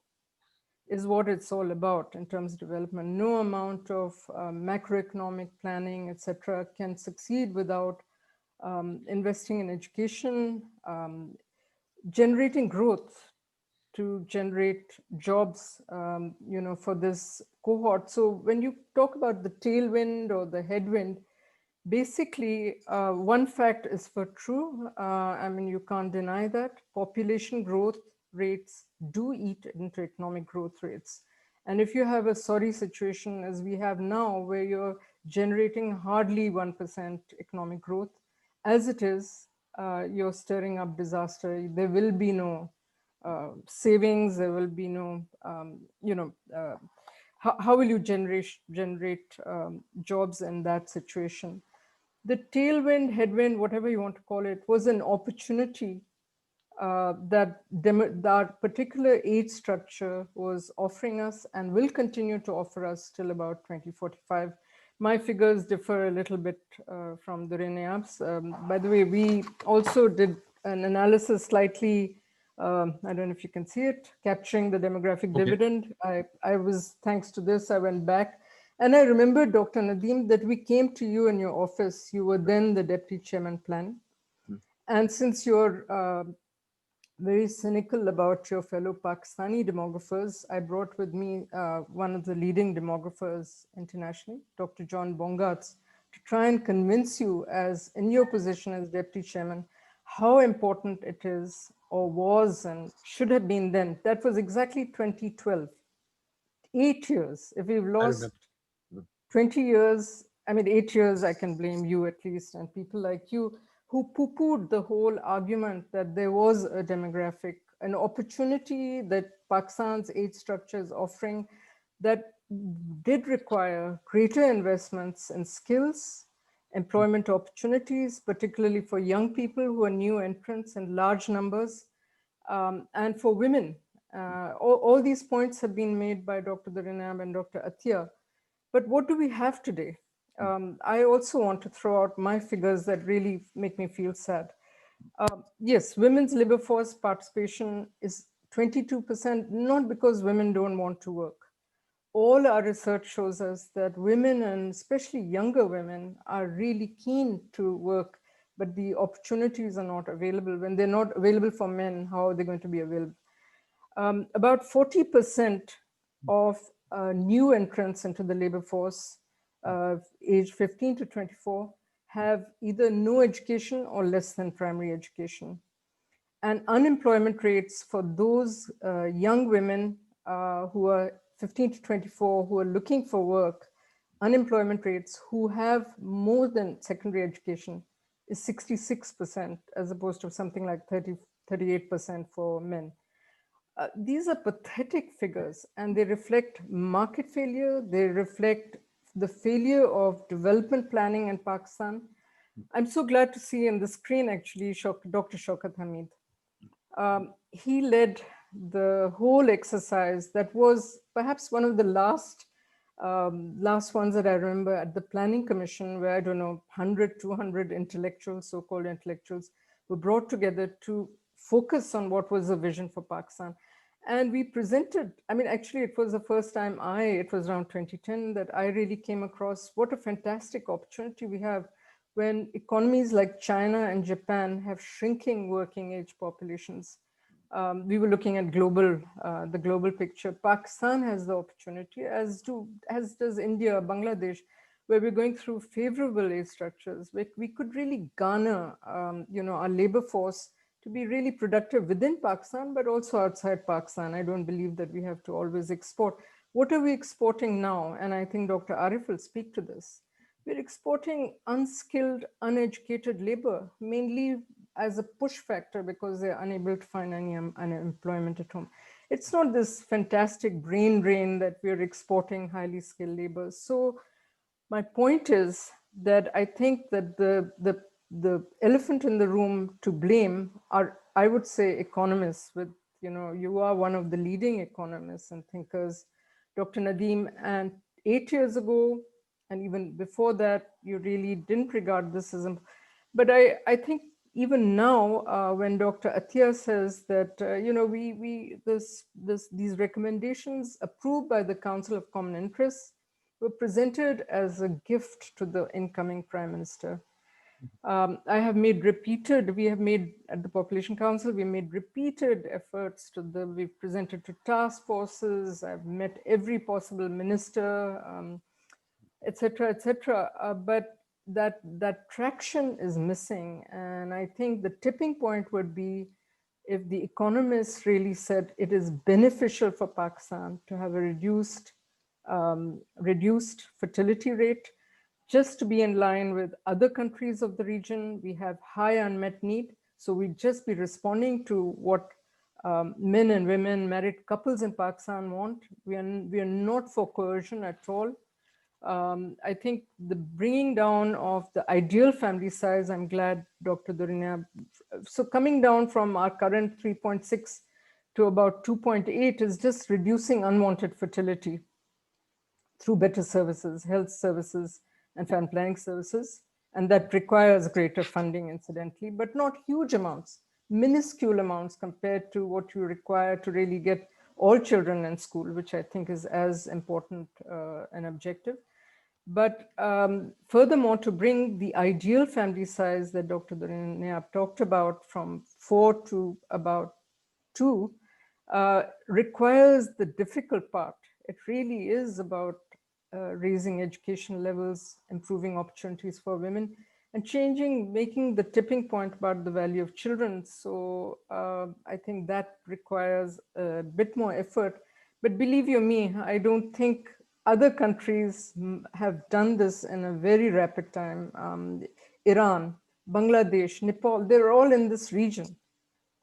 is what it's all about in terms of development. No amount of macroeconomic planning, etc., can succeed without investing in education, generating growth to generate jobs, for this cohort. So when you talk about the tailwind or the headwind, basically, one fact is for true. I mean, you can't deny that. Population growth rates do eat into economic growth rates. And if you have a sorry situation as we have now, where you're generating hardly 1% economic growth, as it is, you're stirring up disaster. There will be no savings. There will be no, how will you generate jobs in that situation? The tailwind, headwind, whatever you want to call it, was an opportunity that particular age structure was offering us and will continue to offer us till about 2045. My figures differ a little bit from the Reneab's. By the way, we also did an analysis slightly, I don't know if you can see it, capturing the demographic dividend. I was, thanks to this, I went back. And I remember, Dr. Nadeem, that we came to you in your office. You were then the Deputy Chairman Plan. And since you're very cynical about your fellow Pakistani demographers, I brought with me one of the leading demographers internationally, Dr. John Bongartz, to try and convince you, as in your position as Deputy Chairman, how important it is or was and should have been then. That was exactly 2012. 8 years. If we've lost 20 years, I mean, 8 years, I can blame you at least, and people like you who poo-pooed the whole argument that there was a demographic, an opportunity that Pakistan's age structure is offering that did require greater investments in skills, employment opportunities, particularly for young people who are new entrants in large numbers, and for women. All these points have been made by Dr. Durinab and Dr. Athiya. But what do we have today? I also want to throw out my figures that really make me feel sad. Yes, women's labor force participation is 22%, not because women don't want to work. All our research shows us that women, and especially younger women, are really keen to work, but the opportunities are not available. When they're not available for men, how are they going to be available? About 40% of new entrants into the labor force, age 15 to 24, have either no education or less than primary education. And unemployment rates for those young women who are 15 to 24, who are looking for work, unemployment rates who have more than secondary education is 66%, as opposed to something like 38% for men. These are pathetic figures, and they reflect market failure. They reflect the failure of development planning in Pakistan. I'm so glad to see on the screen, actually, Dr. Shaukat Hamid. He led the whole exercise that was perhaps one of the last ones that I remember at the Planning Commission, where, I don't know, 100, 200 intellectuals, so-called intellectuals, were brought together to focus on what was the vision for Pakistan. And we presented, I mean, actually, it was the first time it was around 2010 that I really came across what a fantastic opportunity we have when economies like China and Japan have shrinking working age populations. We were looking at the global picture. Pakistan has the opportunity, as does India, Bangladesh, where we're going through favorable age structures. We could really garner, our labor force to be really productive within Pakistan, but also outside Pakistan. I don't believe that we have to always export. What are we exporting now? And I think Dr. Arif will speak to this. We're exporting unskilled, uneducated labor, mainly as a push factor because they're unable to find any unemployment at home. It's not this fantastic brain drain that we're exporting highly skilled labor. So my point is that I think that the elephant in the room to blame are, I would say, economists. With, you know, you are one of the leading economists and thinkers, Dr. Nadeem, and 8 years ago, and even before that, you really didn't regard this as, but I think even now, when Dr. Athiya says that, you know, these recommendations approved by the Council of Common Interests were presented as a gift to the incoming Prime Minister. I have made repeated, we have made at the Population Council, we made repeated efforts we've presented to task forces, I've met every possible minister, etc., etc. But that traction is missing. And I think the tipping point would be if the economists really said it is beneficial for Pakistan to have a reduced fertility rate, just to be in line with other countries of the region. We have high unmet need. So we'd just be responding to what men and women, married couples in Pakistan want. We are not for coercion at all. I think the bringing down of the ideal family size, I'm glad Dr. Durinia, so coming down from our current 3.6 to about 2.8 is just reducing unwanted fertility through better services, health services, and family planning services. And that requires greater funding, incidentally, but not huge amounts, minuscule amounts compared to what you require to really get all children in school, which I think is as important an objective. But furthermore, to bring the ideal family size that Dr. Durinia talked about from 4 to about 2 requires the difficult part. It really is about raising education levels, improving opportunities for women, and making the tipping point about the value of children. So I think that requires a bit more effort. But believe you me, I don't think other countries have done this in a very rapid time. Iran, Bangladesh, Nepal, they're all in this region.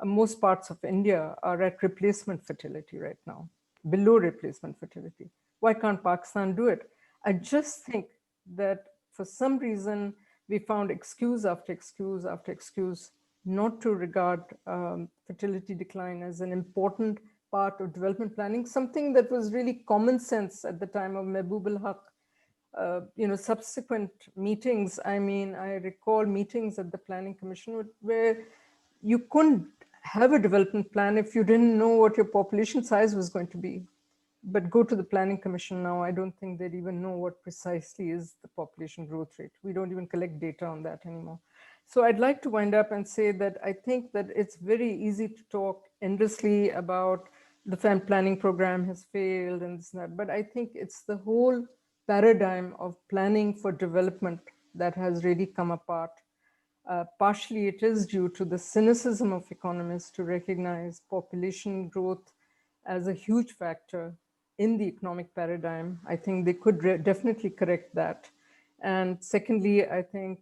Most parts of India are at replacement fertility right now, below replacement fertility. Why can't Pakistan do it? I just think that for some reason, we found excuse after excuse after excuse not to regard fertility decline as an important part of development planning, something that was really common sense at the time of Mehboob al-Haq. You know, subsequent meetings, I mean, I recall meetings at the Planning Commission where you couldn't have a development plan if you didn't know what your population size was going to be. But go to the Planning Commission now, I don't think they'd even know what precisely is the population growth rate. We don't even collect data on that anymore. So I'd like to wind up and say that I think that it's very easy to talk endlessly about the family planning program has failed and this and that, but I think it's the whole paradigm of planning for development that has really come apart. Partially it is due to the cynicism of economists to recognize population growth as a huge factor in the economic paradigm. I think they could definitely correct that. And secondly, I think,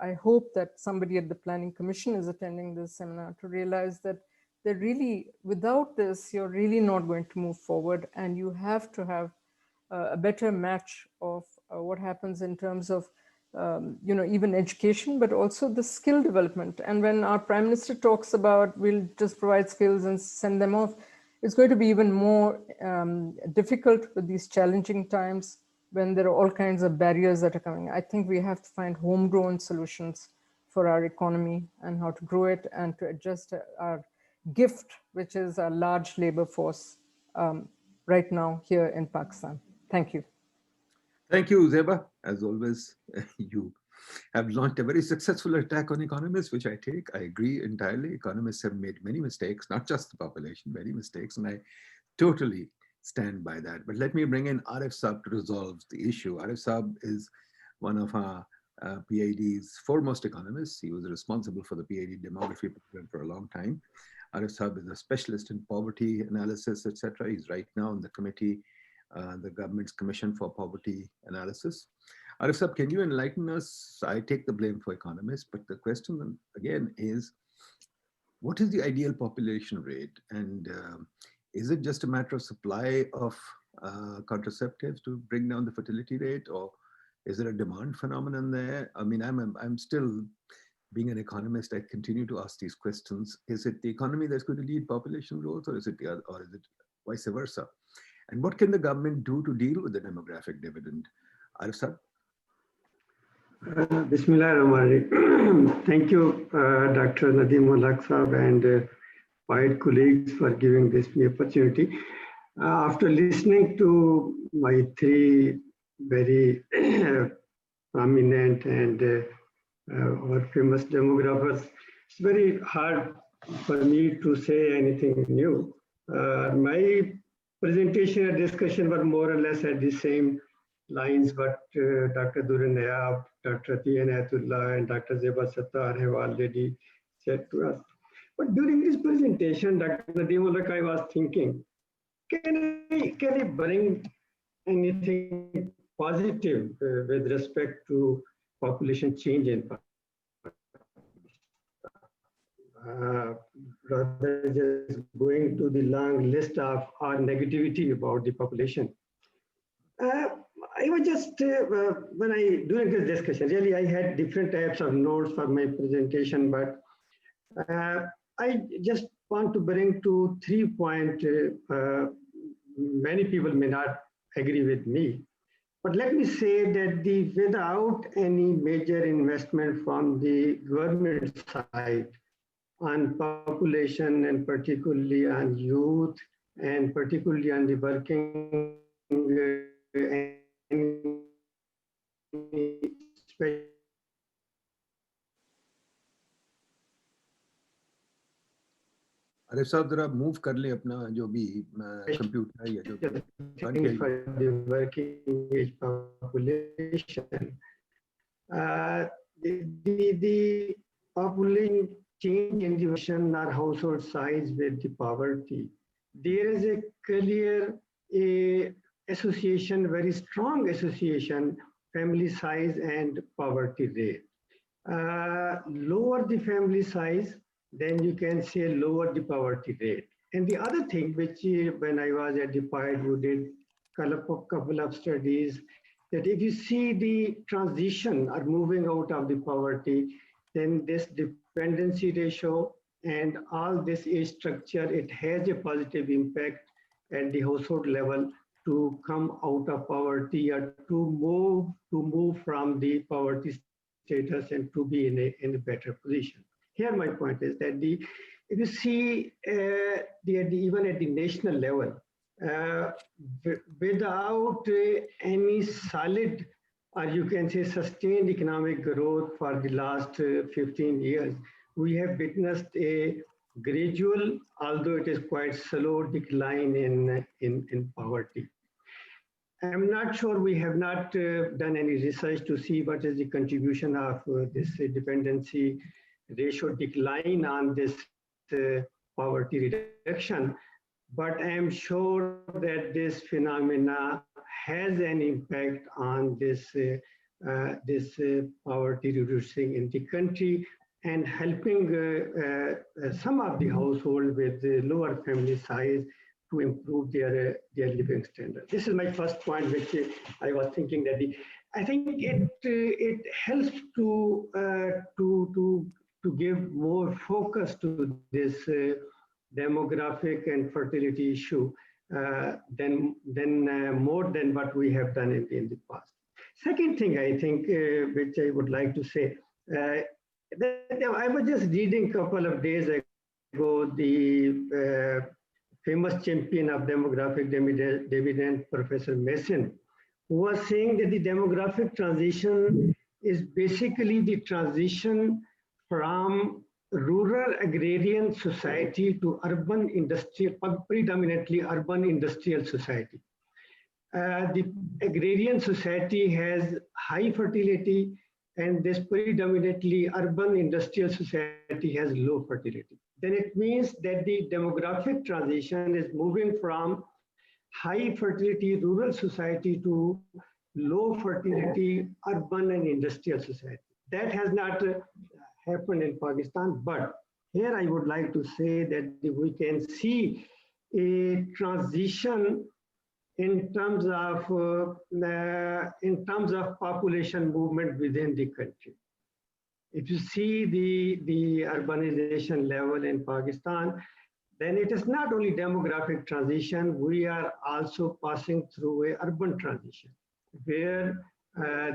I hope that somebody at the Planning Commission is attending this seminar to realize that they're really, without this, you're really not going to move forward, and you have to have a better match of what happens in terms of you know, even education, but also the skill development. And when our Prime Minister talks about we'll just provide skills and send them off, it's going to be even more difficult with these challenging times when there are all kinds of barriers that are coming. I think we have to find homegrown solutions for our economy and how to grow it and to adjust our gift, which is a large labor force right now here in Pakistan. Thank you. Thank you, Zeba. As always, you have launched a very successful attack on economists, which I take. I agree entirely. Economists have made many mistakes, not just the population, many mistakes, and I totally stand by that. But let me bring in Arif Saab to resolve the issue. Arif Saab is one of our PIDE's foremost economists. He was responsible for the PIDE demography program for a long time. Arif Saab is a specialist in poverty analysis, etc. He's right now on the committee, the government's Commission for Poverty Analysis. Arif Sab, can you enlighten us? I take the blame for economists, but the question again is, what is the ideal population rate? And is it just a matter of supply of contraceptives to bring down the fertility rate, or is there a demand phenomenon there? I mean, I'm still, being an economist, I continue to ask these questions. Is it the economy that's going to lead population growth, or is it vice versa? And what can the government do to deal with the demographic dividend? Arif Sab? Bismillah ar-Rahman. Thank you, Dr. Nadeem Ulhaq Saab and PIDE colleagues for giving this opportunity. After listening to my three very prominent and or famous demographers, it's very hard for me to say anything new. My presentation and discussion were more or less at the same lines what Dr. Duran Nayab, Dr. Atiya Inayatullah, and Dr. Zeba Sattar have already said to us. But during this presentation, Dr. Nadeem Ulhaq, I was thinking, can I bring anything positive with respect to population change in rather just going to the long list of our negativity about the population. I was just, during this discussion, really I had different types of notes for my presentation, but I just want to bring to 3 points. Many people may not agree with me, but let me say that without any major investment from the government side on population and particularly on youth and particularly on the working अरे साहब जरा move कर ले अपना जो भी computer है या जो for the working age population. The population change in the population or household size with the poverty. There is a clear association, very strong association, family size and poverty rate. Lower the family size, then you can say lower the poverty rate. And the other thing, which when I was at the PIDE, we did a couple of studies, that if you see the transition or moving out of the poverty, then this dependency ratio and all this age structure, it has a positive impact at the household level to come out of poverty or to move from the poverty status and to be in a better position. Here my point is that if you see even at the national level, without any solid or you can say sustained economic growth for the last 15 years, we have witnessed a gradual, although it is quite slow, decline in poverty. I'm not sure, we have not done any research to see what is the contribution of this dependency ratio decline on this poverty reduction, but I'm sure that this phenomena has an impact on this poverty reducing in the country and helping some of the households with lower family size to improve their living standard. This is my first point, which I was thinking that I think it helps to give more focus to this demographic and fertility issue than more than what we have done in the past. Second thing I think, which I would like to say, I was just reading a couple of days ago the famous champion of demographic dividend, Professor Mason, who was saying that the demographic transition is basically the transition from rural agrarian society to urban industrial, predominantly urban industrial society. The agrarian society has high fertility, and this predominantly urban industrial society has low fertility. Then it means that the demographic transition is moving from high fertility rural society to low fertility urban and industrial society. That has not happened in Pakistan, but here I would like to say that we can see a transition in terms of population movement within the country. If you see the urbanization level in Pakistan, then it is not only demographic transition, we are also passing through a urban transition, where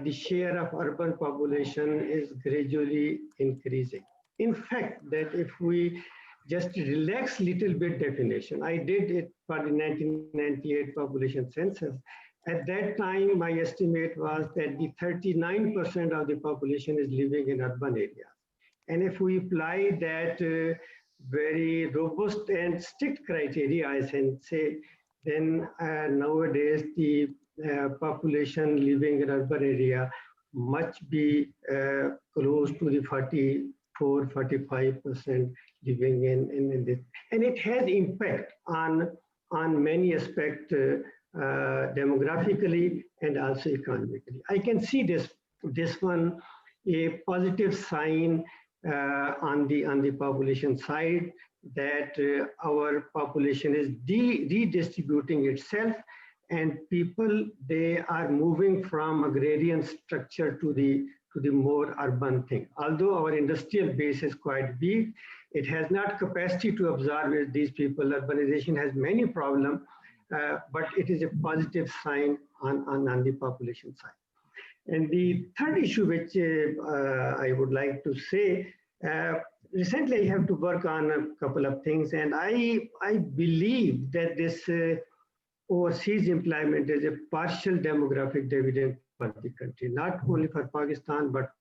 the share of urban population is gradually increasing. In fact, that if we just relax little bit definition, I did it for the 1998 population census. At that time, my estimate was that the 39% of the population is living in urban areas. And if we apply that very robust and strict criteria, I can say, then nowadays the population living in urban area must be close to the 44-45% living in this. And it has impact on many aspects demographically and also economically. I can see this one a positive sign on the population side, that our population is redistributing itself, and people, they are moving from agrarian structure to the more urban thing. Although our industrial base is quite weak, it has not capacity to absorb these people. Urbanization has many problems, but it is a positive sign on the population side. And the third issue which I would like to say, recently I have to work on a couple of things, and I believe that this overseas employment is a partial demographic dividend for the country, not only for Pakistan, but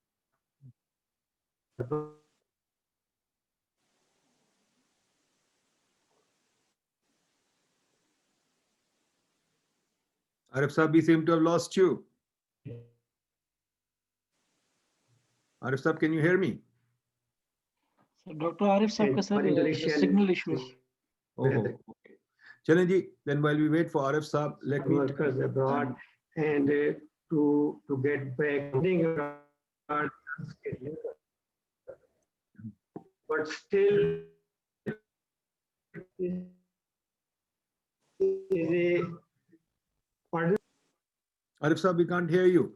Arif Saab, we seem to have lost you. Arif Saab, can you hear me? So Dr. Arif Saab, signal issues. Oh, okay. Chalenji, then while we wait for Arif Saab, let me workers abroad and to get back, but still is a pardon? Arif Saab, we can't hear you.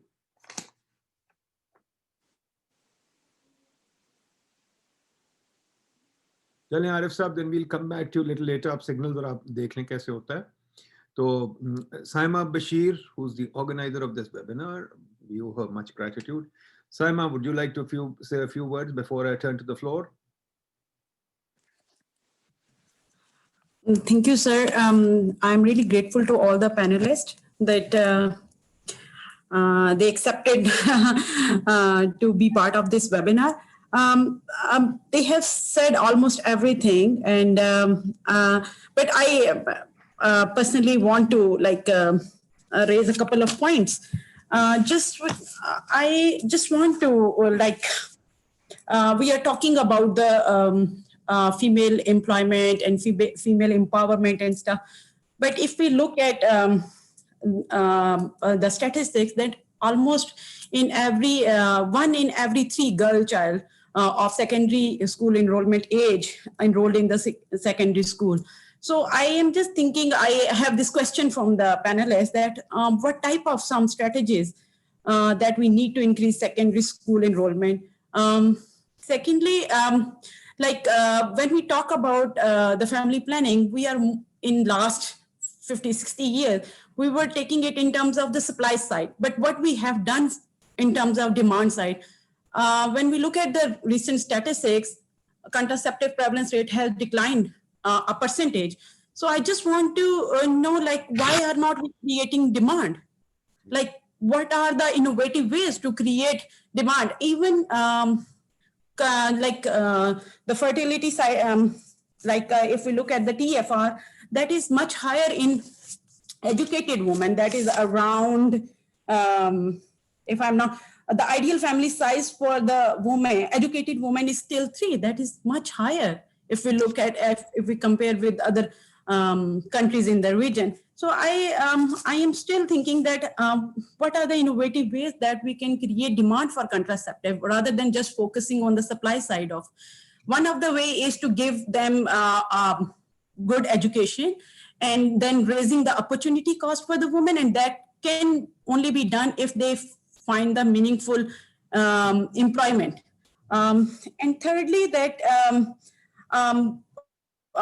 चलें आरिफ साहब, then we'll come back to you a little later. आप signal जरा आप देख लें कैसे होता है. तो Saima Bashir, who's the organizer of this webinar, we owe her much gratitude. Saima, would you like to say a few words before I turn to the floor? Thank you, sir. I'm really grateful to all the panelists that they accepted to be part of this webinar. They have said almost everything, and but I personally want to raise a couple of points. I just want to we are talking about the female employment and female empowerment and stuff, but if we look at the statistics, that almost in every 1 in every 3 girl child of secondary school enrollment age enrolled in the secondary school. So I am just thinking, I have this question from the panelists that what type of some strategies that we need to increase secondary school enrollment. Secondly, when we talk about the family planning, we are in last 50, 60 years, we were taking it in terms of the supply side, but what we have done in terms of demand side, when we look at the recent statistics, contraceptive prevalence rate has declined a percentage. So I just want to know, why are not we creating demand? What are the innovative ways to create demand? Even the fertility side, if we look at the TFR, that is much higher in educated women. That is around, if I'm not, the ideal family size for the woman, educated woman, is still 3. That is much higher if we look at, if we compare with other countries in the region. So I am still thinking that what are the innovative ways that we can create demand for contraceptive rather than just focusing on the supply side of. One of the way is to give them good education and then raising the opportunity cost for the women, and that can only be done if they find the meaningful employment. And thirdly, that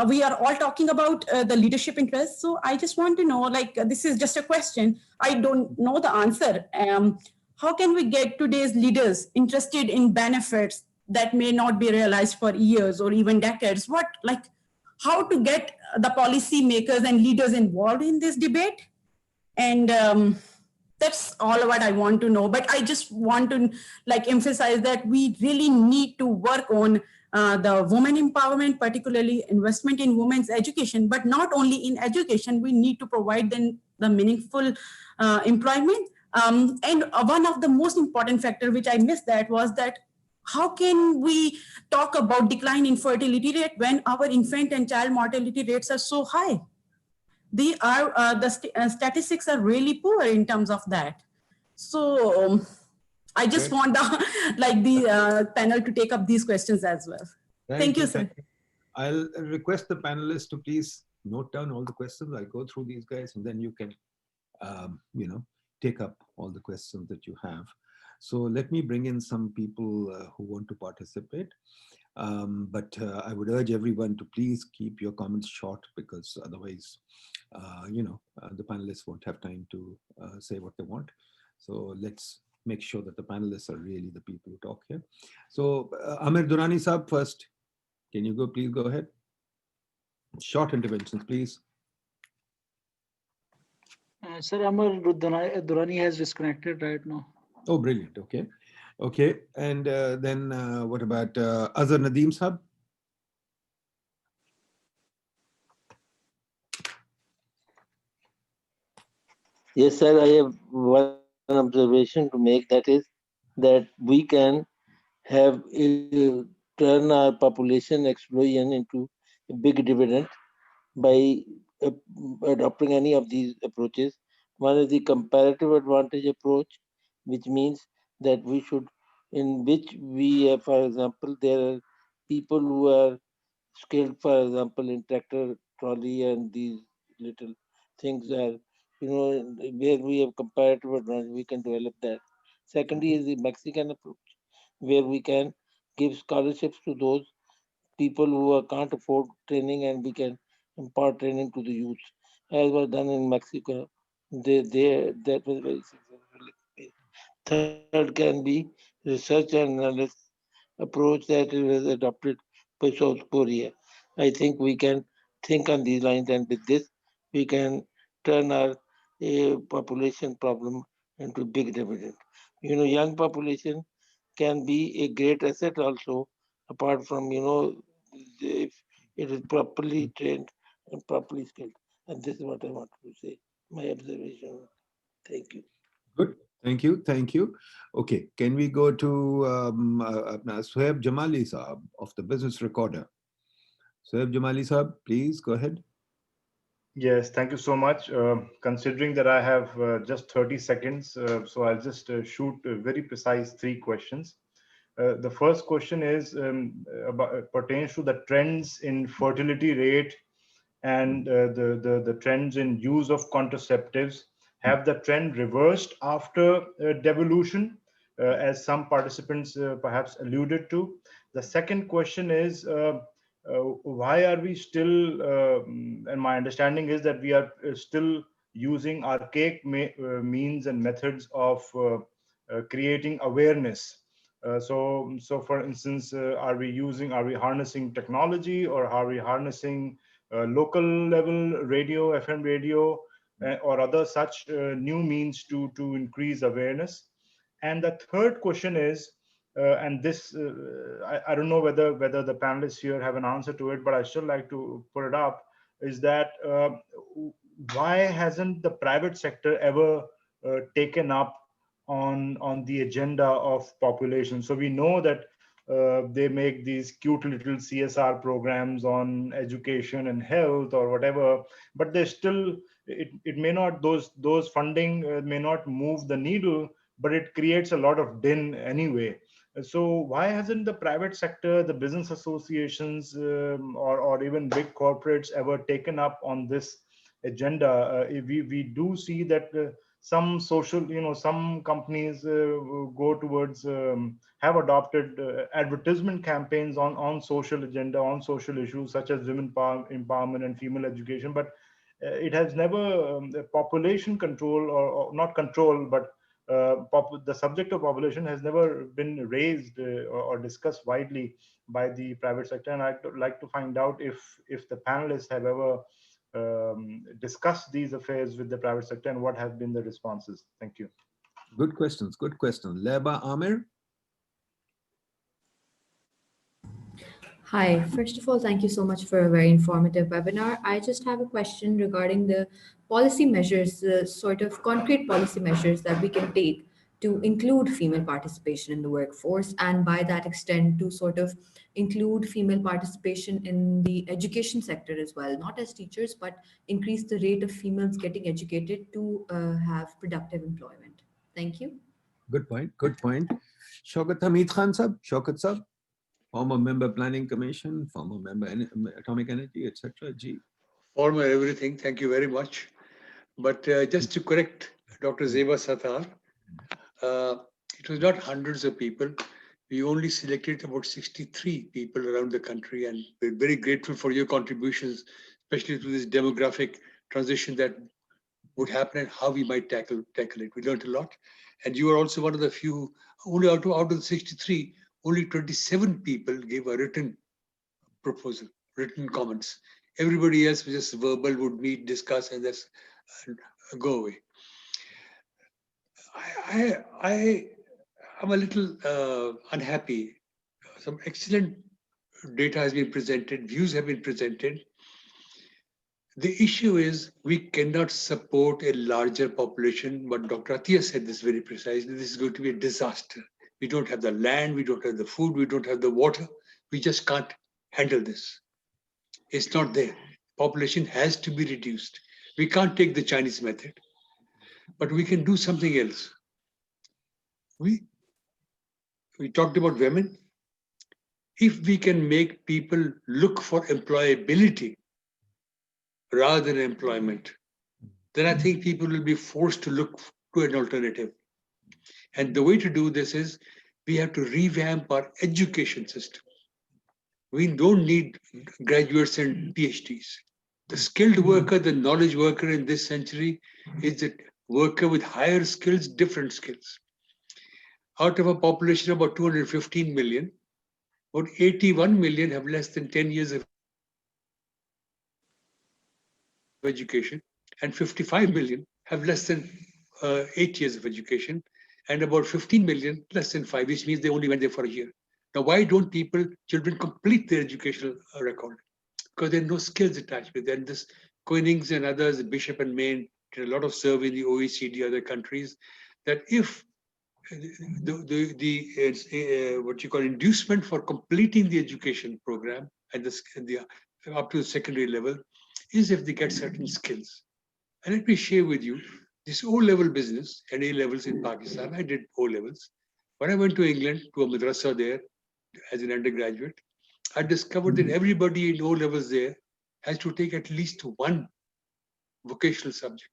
we are all talking about the leadership interest. So I just want to know, like, this is just a question. I don't know the answer. How can we get today's leaders interested in benefits that may not be realized for years or even decades? How to get the policy makers and leaders involved in this debate? And that's all what I want to know. But I just want to emphasize that we really need to work on the women empowerment, particularly investment in women's education, but not only in education, we need to provide them the meaningful employment. And one of the most important factor, which I missed that, was that how can we talk about decline in fertility rate when our infant and child mortality rates are so high? The statistics are really poor in terms of that. So I just want the panel to take up these questions as well. Thank you, sir. I'll request the panelists to please note down all the questions. I'll go through these guys, and then you can, take up all the questions that you have. So let me bring in some people who want to participate. But I would urge everyone to please keep your comments short, because otherwise, the panelists won't have time to say what they want. So let's make sure that the panelists are really the people who talk here. So Amir Durrani Saab first. Can you please go ahead? Short interventions, please. Sir, Amar Durrani has disconnected right now. Oh, brilliant. Okay. Okay. And then what about Azhar Nadeem Saab? Yes, sir. I have one observation to make, that is that we can have turn our population explosion into a big dividend by adopting any of these approaches. One is the comparative advantage approach, which means that we should, in which we have, for example, there are people who are skilled, for example, in tractor, trolley, and these little things are, where we have comparative advantage, we can develop that. Secondly is the Mexican approach, where we can give scholarships to those people who can't afford training, and we can impart training to the youth, as was done in Mexico. That was very successful. Third can be research and analysis approach that was adopted by South Korea. I think we can think on these lines, and with this, we can turn our population problem into big dividend. Young population can be a great asset also, apart from, if it is properly trained and properly skilled. And this is what I want to say, my observation. Thank you. Good. Thank you. Thank you. Okay. Can we go to Suhaib Jamali Saab of the Business Recorder? Suhaib Jamali Saab, please go ahead. Yes, thank you so much. Considering that I have just 30 seconds, so I'll just shoot very precise 3 questions. The first question is pertains to the trends in fertility rate and the trends in use of contraceptives. Have the trend reversed after devolution, as some participants perhaps alluded to? The second question is, why are we still, and my understanding is that we are still using archaic means and methods of creating awareness. So for instance, are we harnessing technology, or are we harnessing local level radio, FM radio, or other such new means to increase awareness? And the third question is, and this I don't know whether the panelists here have an answer to it, but I still like to put it up, is that why hasn't the private sector ever taken up on the agenda of population? So we know that they make these cute little CSR programs on education and health or whatever, but they still, it may not, those funding may not move the needle, but it creates a lot of din anyway. So why hasn't the private sector, the business associations, or even big corporates ever taken up on this agenda? We do see that some social, some companies go towards, have adopted advertisement campaigns on social agenda, on social issues such as women empowerment and female education, but it has never population control, or not control, but the subject of population has never been raised or discussed widely by the private sector. And I'd like to find out if the panelists have ever discussed these affairs with the private sector and what have been the responses. Thank you. Good questions. Good questions. Leba Amir. Hi, first of all, thank you so much for a very informative webinar. I just have a question regarding the policy measures, the sort of concrete policy measures that we can take to include female participation in the workforce, and by that extent to sort of include female participation in the education sector as well, not as teachers, but increase the rate of females getting educated to have productive employment. Thank you. Good point. Good point. Shaukat Hamid Khan Sab, Shaukat Sab. Former member Planning Commission, former member Atomic Energy, etc. G. Former everything. Thank you very much. But just to correct Dr. Zeba Sattar, it was not hundreds of people. We only selected about 63 people around the country, and we're very grateful for your contributions, especially to this demographic transition that would happen and how we might tackle it. We learned a lot, and you are also one of the few. Only out of the 63. Only 27 people gave a written proposal, written comments. Everybody else was just verbal, would meet, discuss, and that's go away. I'm a little unhappy. Some excellent data has been presented, views have been presented. The issue is we cannot support a larger population, but Dr. Athiya said this very precisely. This is going to be a disaster. We don't have the land, we don't have the food, we don't have the water. We just can't handle this. It's not there. Population has to be reduced. We can't take the Chinese method, but we can do something else. We talked about women. If we can make people look for employability rather than employment, then I think people will be forced to look to an alternative. And the way to do this is we have to revamp our education system. We don't need graduates and PhDs. The skilled worker, the knowledge worker in this century is a worker with higher skills, different skills. Out of a population of about 215 million, about 81 million have less than 10 years of education, and 55 million have less than 8 years of education, and about 15 million less than 5, which means they only went there for a year. Now, why don't children complete their educational record? Because there are no skills attached with them. This Koenings and others, Bishop and Main, did a lot of survey in the OECD, other countries, that if what you call inducement for completing the education program at the up to the secondary level is if they get certain skills. And let me share with you this O-level business and A-levels in Pakistan. I did O-levels. When I went to England, to a madrasa there as an undergraduate, I discovered that everybody in O-levels there has to take at least one vocational subject.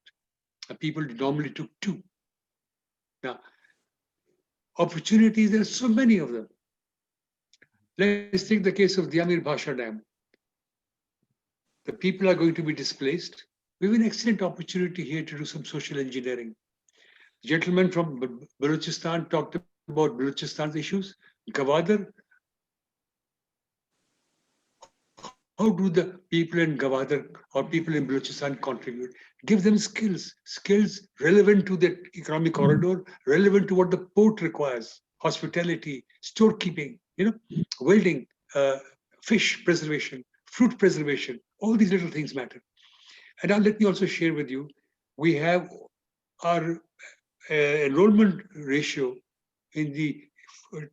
And people normally took 2. Now, opportunities, there are so many of them. Let's take the case of the Amir Bhasha Dam. The people are going to be displaced. We have an excellent opportunity here to do some social engineering. The gentleman from Balochistan talked about Balochistan's issues. Gwadar. How do the people in Gwadar or people in Balochistan contribute? Give them skills relevant to the economic corridor, relevant to what the port requires, hospitality, storekeeping, welding, fish preservation, fruit preservation, all these little things matter. And now let me also share with you, we have our enrollment ratio in the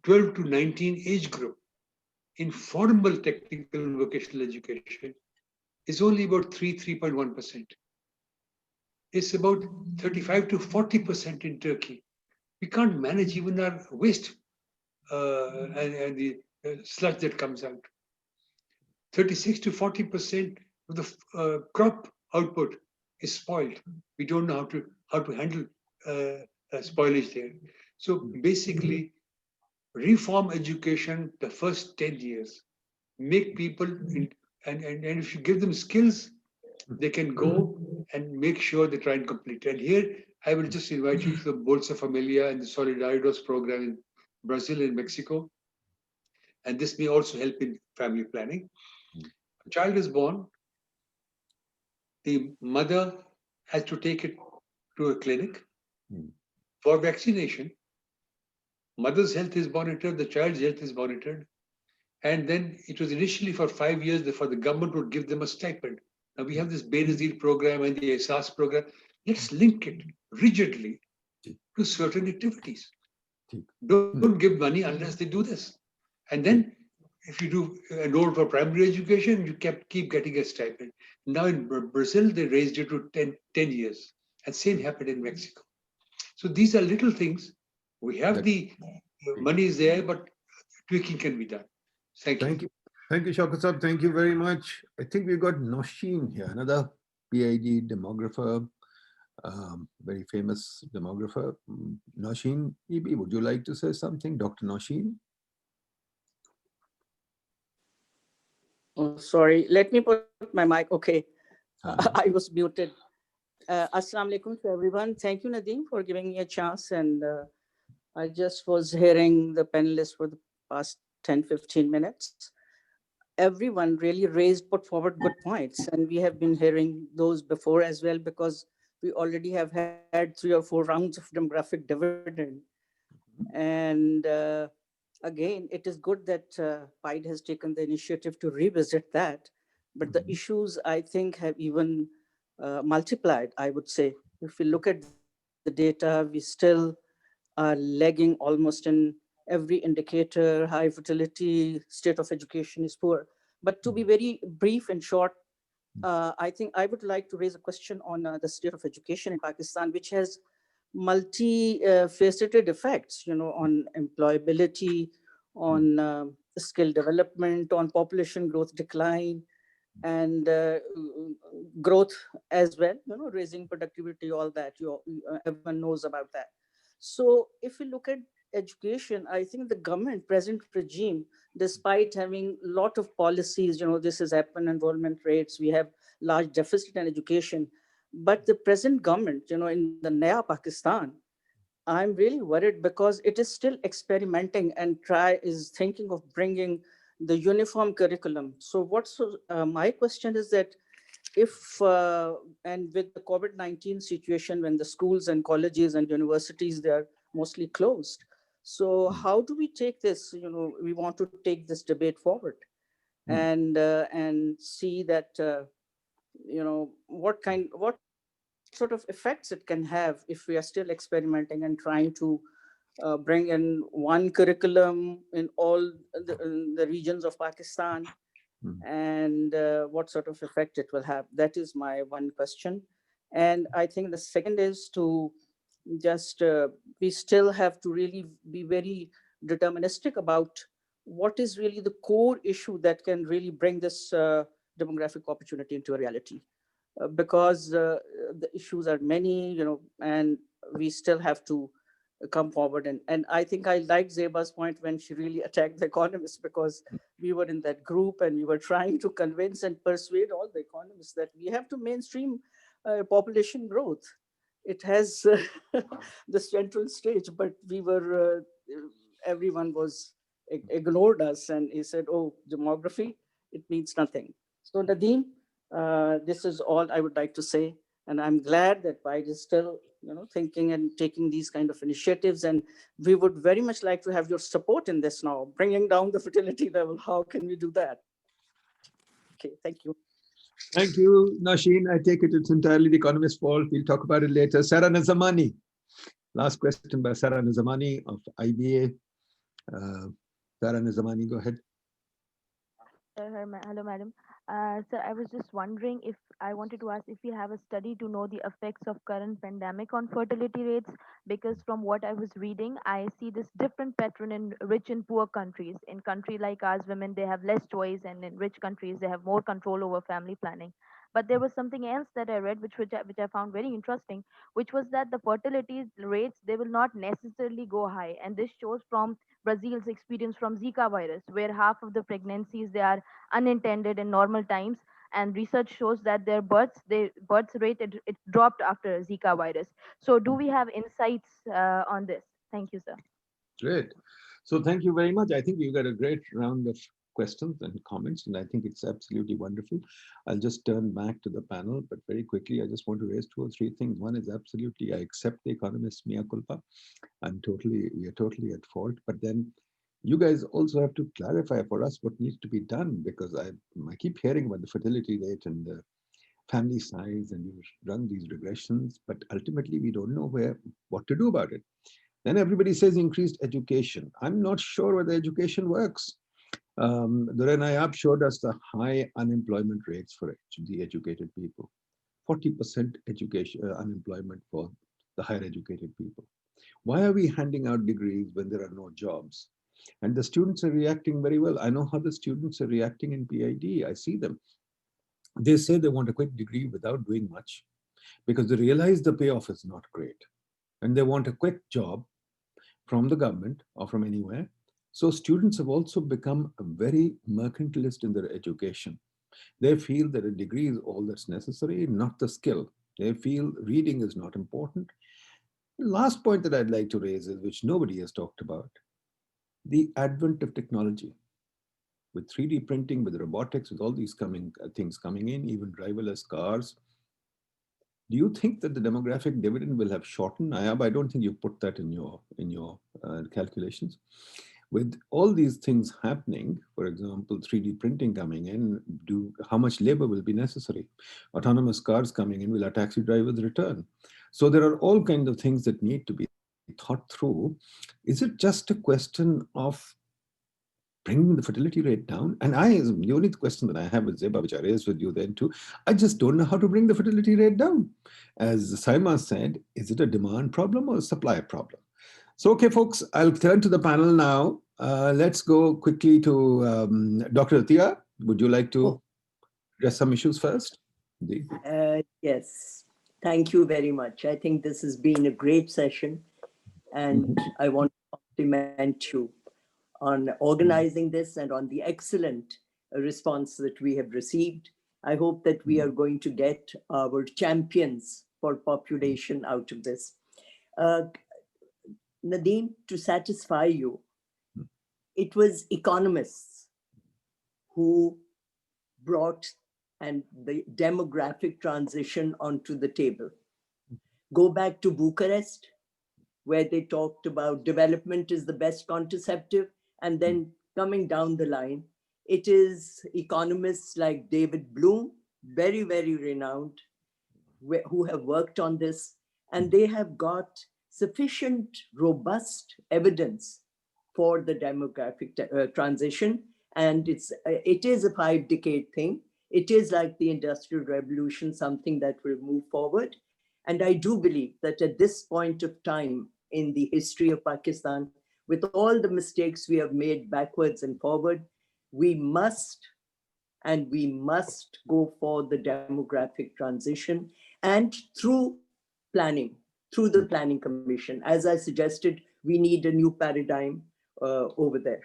12 to 19 age group in formal technical vocational education is only about 3.1%. It's about 35 to 40% in Turkey. We can't manage even our waste and the sludge that comes out. 36 to 40% of the crop output is spoiled. We don't know how to handle spoilage there. So basically, reform education the first 10 years, make people, and if you give them skills, they can go and make sure they try and complete. And here, I will just invite you to the Bolsa Familia and the Solidaridos program in Brazil and Mexico. And this may also help in family planning. A child is born, the mother has to take it to a clinic for vaccination. Mother's health is monitored, the child's health is monitored. And then it was initially for 5 years before the government would give them a stipend. Now we have this Benazir program and the ESAS program. Let's link it rigidly to certain activities. Don't give money unless they do this. And then if you do enroll for primary education, you keep getting a stipend. Now in Brazil, they raised it to 10 years. And same happened in Mexico. So these are little things. We have the money is there, but tweaking can be done. Thank you. Thank you, Shaukat Sahab. Thank you very much. I think we've got Nausheen here, another PIDE demographer, very famous demographer. Nausheen, EB, would you like to say something? Dr. Nausheen? Oh, sorry, let me put my mic. Okay, I was muted. Assalamu alaikum to everyone. Thank you, Nadeem, for giving me a chance. And I just was hearing the panelists for the past 10-15 minutes. Everyone really put forward good points, and we have been hearing those before as well, because we already have had 3 or 4 rounds of demographic dividend. And again, it is good that PIDE has taken the initiative to revisit that, but the issues, I think, have even multiplied, I would say. If we look at the data, we still are lagging almost in every indicator. High fertility, state of education is poor. But to be very brief and short, I think I would like to raise a question on the state of education in Pakistan, which has multi-faceted effects, on employability, on skill development, on population growth decline, and growth as well, raising productivity, all that. Everyone knows about that. So if we look at education, I think the government, present regime, despite having a lot of policies, this has happened, enrollment rates, we have large deficit in education, but the present government, in the Naya Pakistan, I'm really worried because it is still experimenting and is thinking of bringing the uniform curriculum. So my question is that if, and with the COVID-19 situation, when the schools and colleges and universities, they are mostly closed. So how do we take this, we want to take this debate forward and see that, what sort of effects it can have if we are still experimenting and trying to bring in one curriculum in all the regions of Pakistan, and what sort of effect it will have. That is my one question. And I think the second is to just, we still have to really be very deterministic about what is really the core issue that can really bring this demographic opportunity into a reality. Because the issues are many, and we still have to come forward. And I think I liked Zeba's point when she really attacked the economists, because we were in that group and we were trying to convince and persuade all the economists that we have to mainstream population growth. It has the central stage, but we were, everyone was ignored us, and he said, oh, demography, it means nothing. So Nadeem, this is all I would like to say. And I'm glad that PIDE is still, thinking and taking these kind of initiatives. And we would very much like to have your support in this now, bringing down the fertility level. How can we do that? Okay, thank you. Thank you, Nausheen. I take it it's entirely the economist's fault. We'll talk about it later. Sarah Nazamani. Last question by Sarah Nazamani of IBA. Tara Nizamani, go ahead. Hello, madam. Sir, I was just wondering if I wanted to ask if you have a study to know the effects of current pandemic on fertility rates, because from what I was reading, I see this different pattern in rich and poor countries. In country like ours, women, they have less choice, and in rich countries, they have more control over family planning. But there was something else that I read, which I found very interesting, which was that the fertility rates, they will not necessarily go high, and this shows from Brazil's experience from Zika virus, where half of the pregnancies, they are unintended in normal times, and research shows that their birth rate, it dropped after Zika virus. So do we have insights on this? Thank you, sir. Great. So thank you very much. I think we've got a great round of questions and comments, and I think it's absolutely wonderful. I'll just turn back to the panel, but very quickly, I just want to raise 2 or 3 things. One is absolutely, I accept the economist's mea culpa. We are totally at fault, but then you guys also have to clarify for us what needs to be done, because I keep hearing about the fertility rate and the family size, and you run these regressions, but ultimately we don't know what to do about it. Then everybody says increased education. I'm not sure whether education works. Duray Nayab showed us the high unemployment rates for the educated people. 40% education unemployment for the higher educated people. Why are we handing out degrees when there are no jobs? And the students are reacting very well. I know how the students are reacting in PIDE. I see them. They say they want a quick degree without doing much because they realize the payoff is not great. And they want a quick job from the government or from anywhere. So students have also become very mercantilist in their education. They feel that a degree is all that's necessary, not the skill. They feel reading is not important. The last point that I'd like to raise is, which nobody has talked about, the advent of technology. With 3D printing, with robotics, with all these things coming in, even driverless cars. Do you think that the demographic dividend will have shortened? I don't think you put that in your calculations. With all these things happening, for example, 3D printing coming in, how much labor will be necessary? Autonomous cars coming in, will our taxi drivers return? So there are all kinds of things that need to be thought through. Is it just a question of bringing the fertility rate down? And the only question that I have with Zeba, which I raised with you then too, I just don't know how to bring the fertility rate down. As Saima said, is it a demand problem or a supply problem? So, okay, folks, I'll turn to the panel now. Let's go quickly to Dr. Atia. Would you like to address some issues first? Yes, thank you very much. I think this has been a great session, and I want to compliment you on organizing this and on the excellent response that we have received. I hope that we are going to get our champions for population out of this. Nadeem, to satisfy you, it was economists who brought the demographic transition onto the table. Go back to Bucharest, where they talked about development is the best contraceptive, and then coming down the line, it is economists like David Bloom, very, very renowned, who have worked on this, and they have got sufficient, robust evidence for the demographic transition. And it is a 5-decade thing. It is like the Industrial Revolution, something that will move forward. And I do believe that at this point of time in the history of Pakistan, with all the mistakes we have made backwards and forward, we must go for the demographic transition, and through planning, through the Planning Commission. As I suggested, we need a new paradigm over there.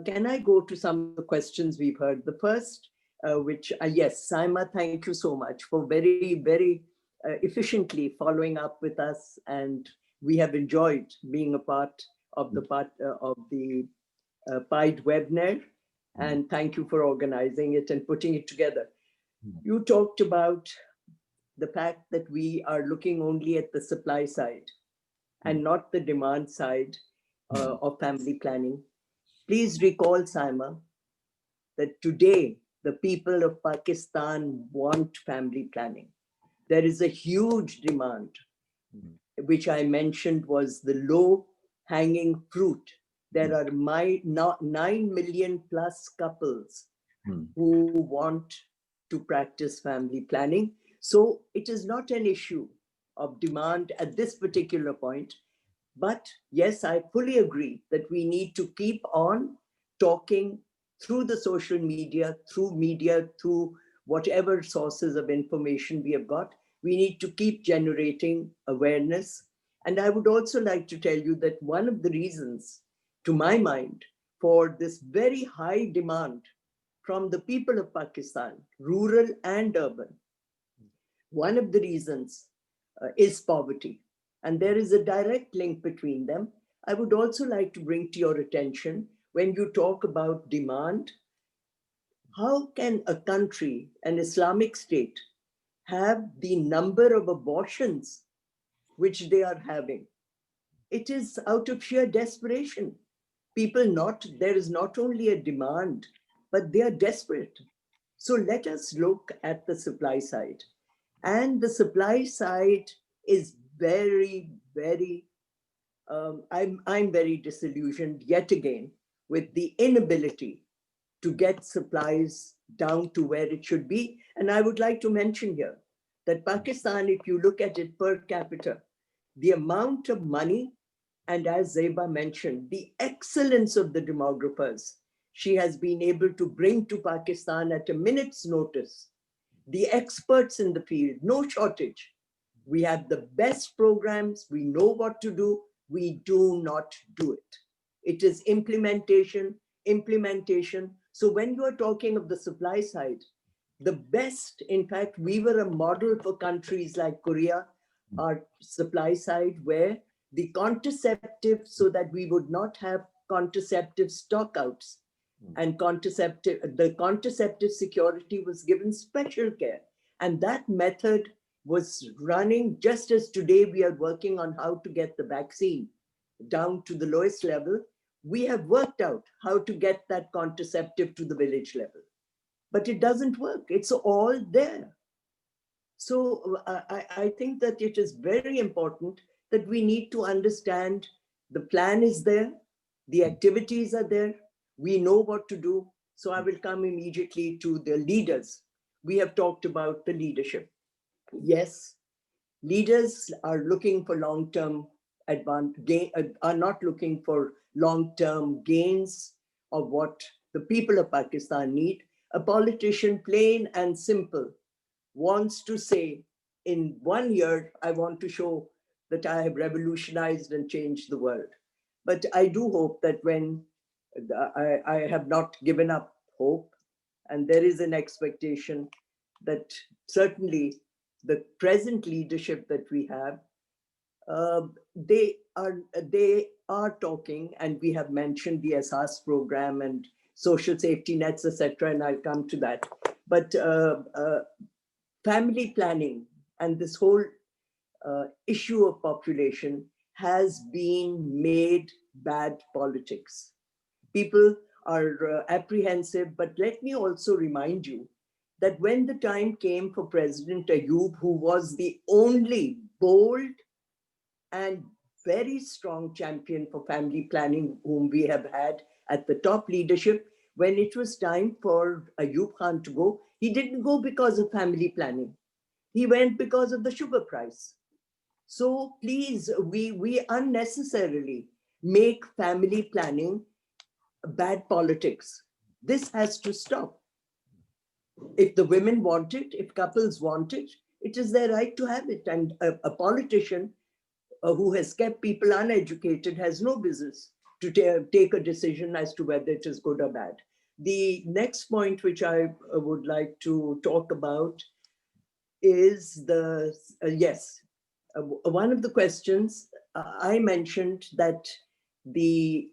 Can I go to some of the questions we've heard? The first, yes, Saima, thank you so much for very, very efficiently following up with us, and we have enjoyed being a part of the PIDE webinar, and thank you for organizing it and putting it together. You talked about the fact that we are looking only at the supply side and not the demand side of family planning. Please recall, Saima, that today the people of Pakistan want family planning. There is a huge demand, which I mentioned was the low-hanging fruit There are 9 million plus couples who want to practice family planning. So it is not an issue of demand at this particular point. But yes, I fully agree that we need to keep on talking through the social media, through whatever sources of information we have got. We need to keep generating awareness. And I would also like to tell you that one of the reasons, to my mind, for this very high demand from the people of Pakistan, rural and urban, one of the reasons is poverty. And there is a direct link between them. I would also like to bring to your attention, when you talk about demand, how can a country, an Islamic state, have the number of abortions which they are having? It is out of sheer desperation. There is not only a demand, but they are desperate. So let us look at the supply side. And the supply side is very, very, I'm very disillusioned yet again with the inability to get supplies down to where it should be. And I would like to mention here that Pakistan, if you look at it per capita, the amount of money, and as Zeba mentioned, the excellence of the demographers she has been able to bring to Pakistan at a minute's notice, the experts in the field, no shortage. We have the best programs, we know what to do, we do not do it. It is implementation. So when you are talking of the supply side, the best, in fact, we were a model for countries like Korea, our supply side, where the contraceptive, so that we would not have contraceptive stockouts, and the contraceptive security was given special care. And that method was running just as today we are working on how to get the vaccine down to the lowest level. We have worked out how to get that contraceptive to the village level, but it doesn't work. It's all there. So I think that it is very important that we need to understand the plan is there, the activities are there, we know what to do. So I will come immediately to the leaders. We have talked about the leadership. Yes, leaders are looking for long-term are not looking for long-term gains of what the people of Pakistan need. A politician, plain and simple, wants to say, in 1 year, I want to show that I have revolutionized and changed the world. But I do hope that when I have not given up hope, and there is an expectation that certainly the present leadership that we have, they are talking, and we have mentioned the SAS program and social safety nets, etc., and I'll come to that. But family planning and this whole issue of population has been made bad politics. People are apprehensive, but let me also remind you that when the time came for President Ayub, who was the only bold and very strong champion for family planning whom we have had at the top leadership, when it was time for Ayub Khan to go, he didn't go because of family planning. He went because of the sugar price. So please, we unnecessarily make family planning bad politics. This has to stop. If the women want it, if couples want it, it is their right to have it. And a politician who has kept people uneducated has no business to take a decision as to whether it is good or bad. The next point which I would like to talk about is the, one of the questions I mentioned that the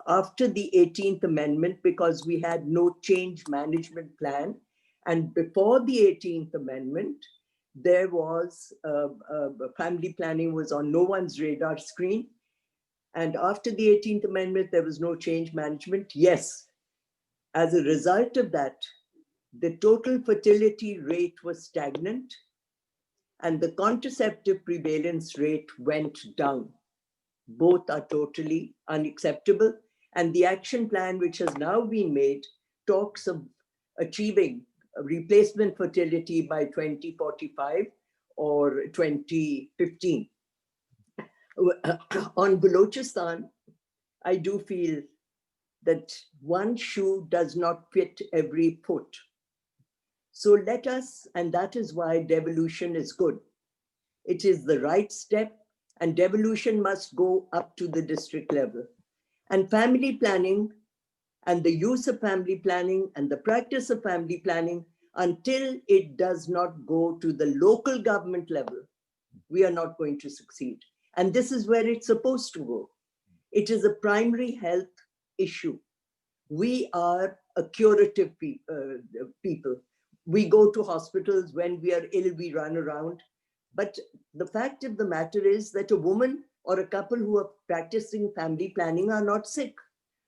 after the 18th Amendment, because we had no change management plan, and before the 18th Amendment, there was family planning was on no one's radar screen. And after the 18th Amendment, there was no change management. Yes, as a result of that, the total fertility rate was stagnant and the contraceptive prevalence rate went down. Both are totally unacceptable. And the action plan, which has now been made, talks of achieving replacement fertility by 2045 or 2015. On Balochistan, I do feel that one shoe does not fit every foot. So let us, and that is why devolution is good. It is the right step, and devolution must go up to the district level. And family planning and the use of family planning and the practice of family planning, until it does not go to the local government level, we are not going to succeed. And this is where it's supposed to go. It is a primary health issue. We are a curative people. We go to hospitals when we are ill, we run around. But the fact of the matter is that a woman or a couple who are practicing family planning are not sick.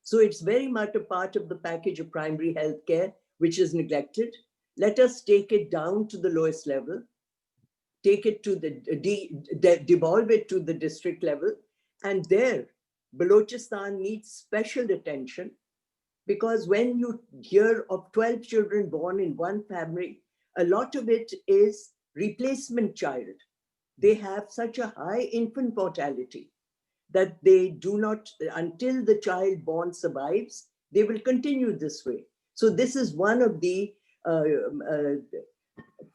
So it's very much a part of the package of primary health care, which is neglected. Let us take it down to the lowest level, take it to the, devolve it to the district level. And there, Balochistan needs special attention, because when you hear of 12 children born in one family, a lot of it is replacement child. They have such a high infant mortality that they do not, until the child born survives, they will continue this way. So this is one of the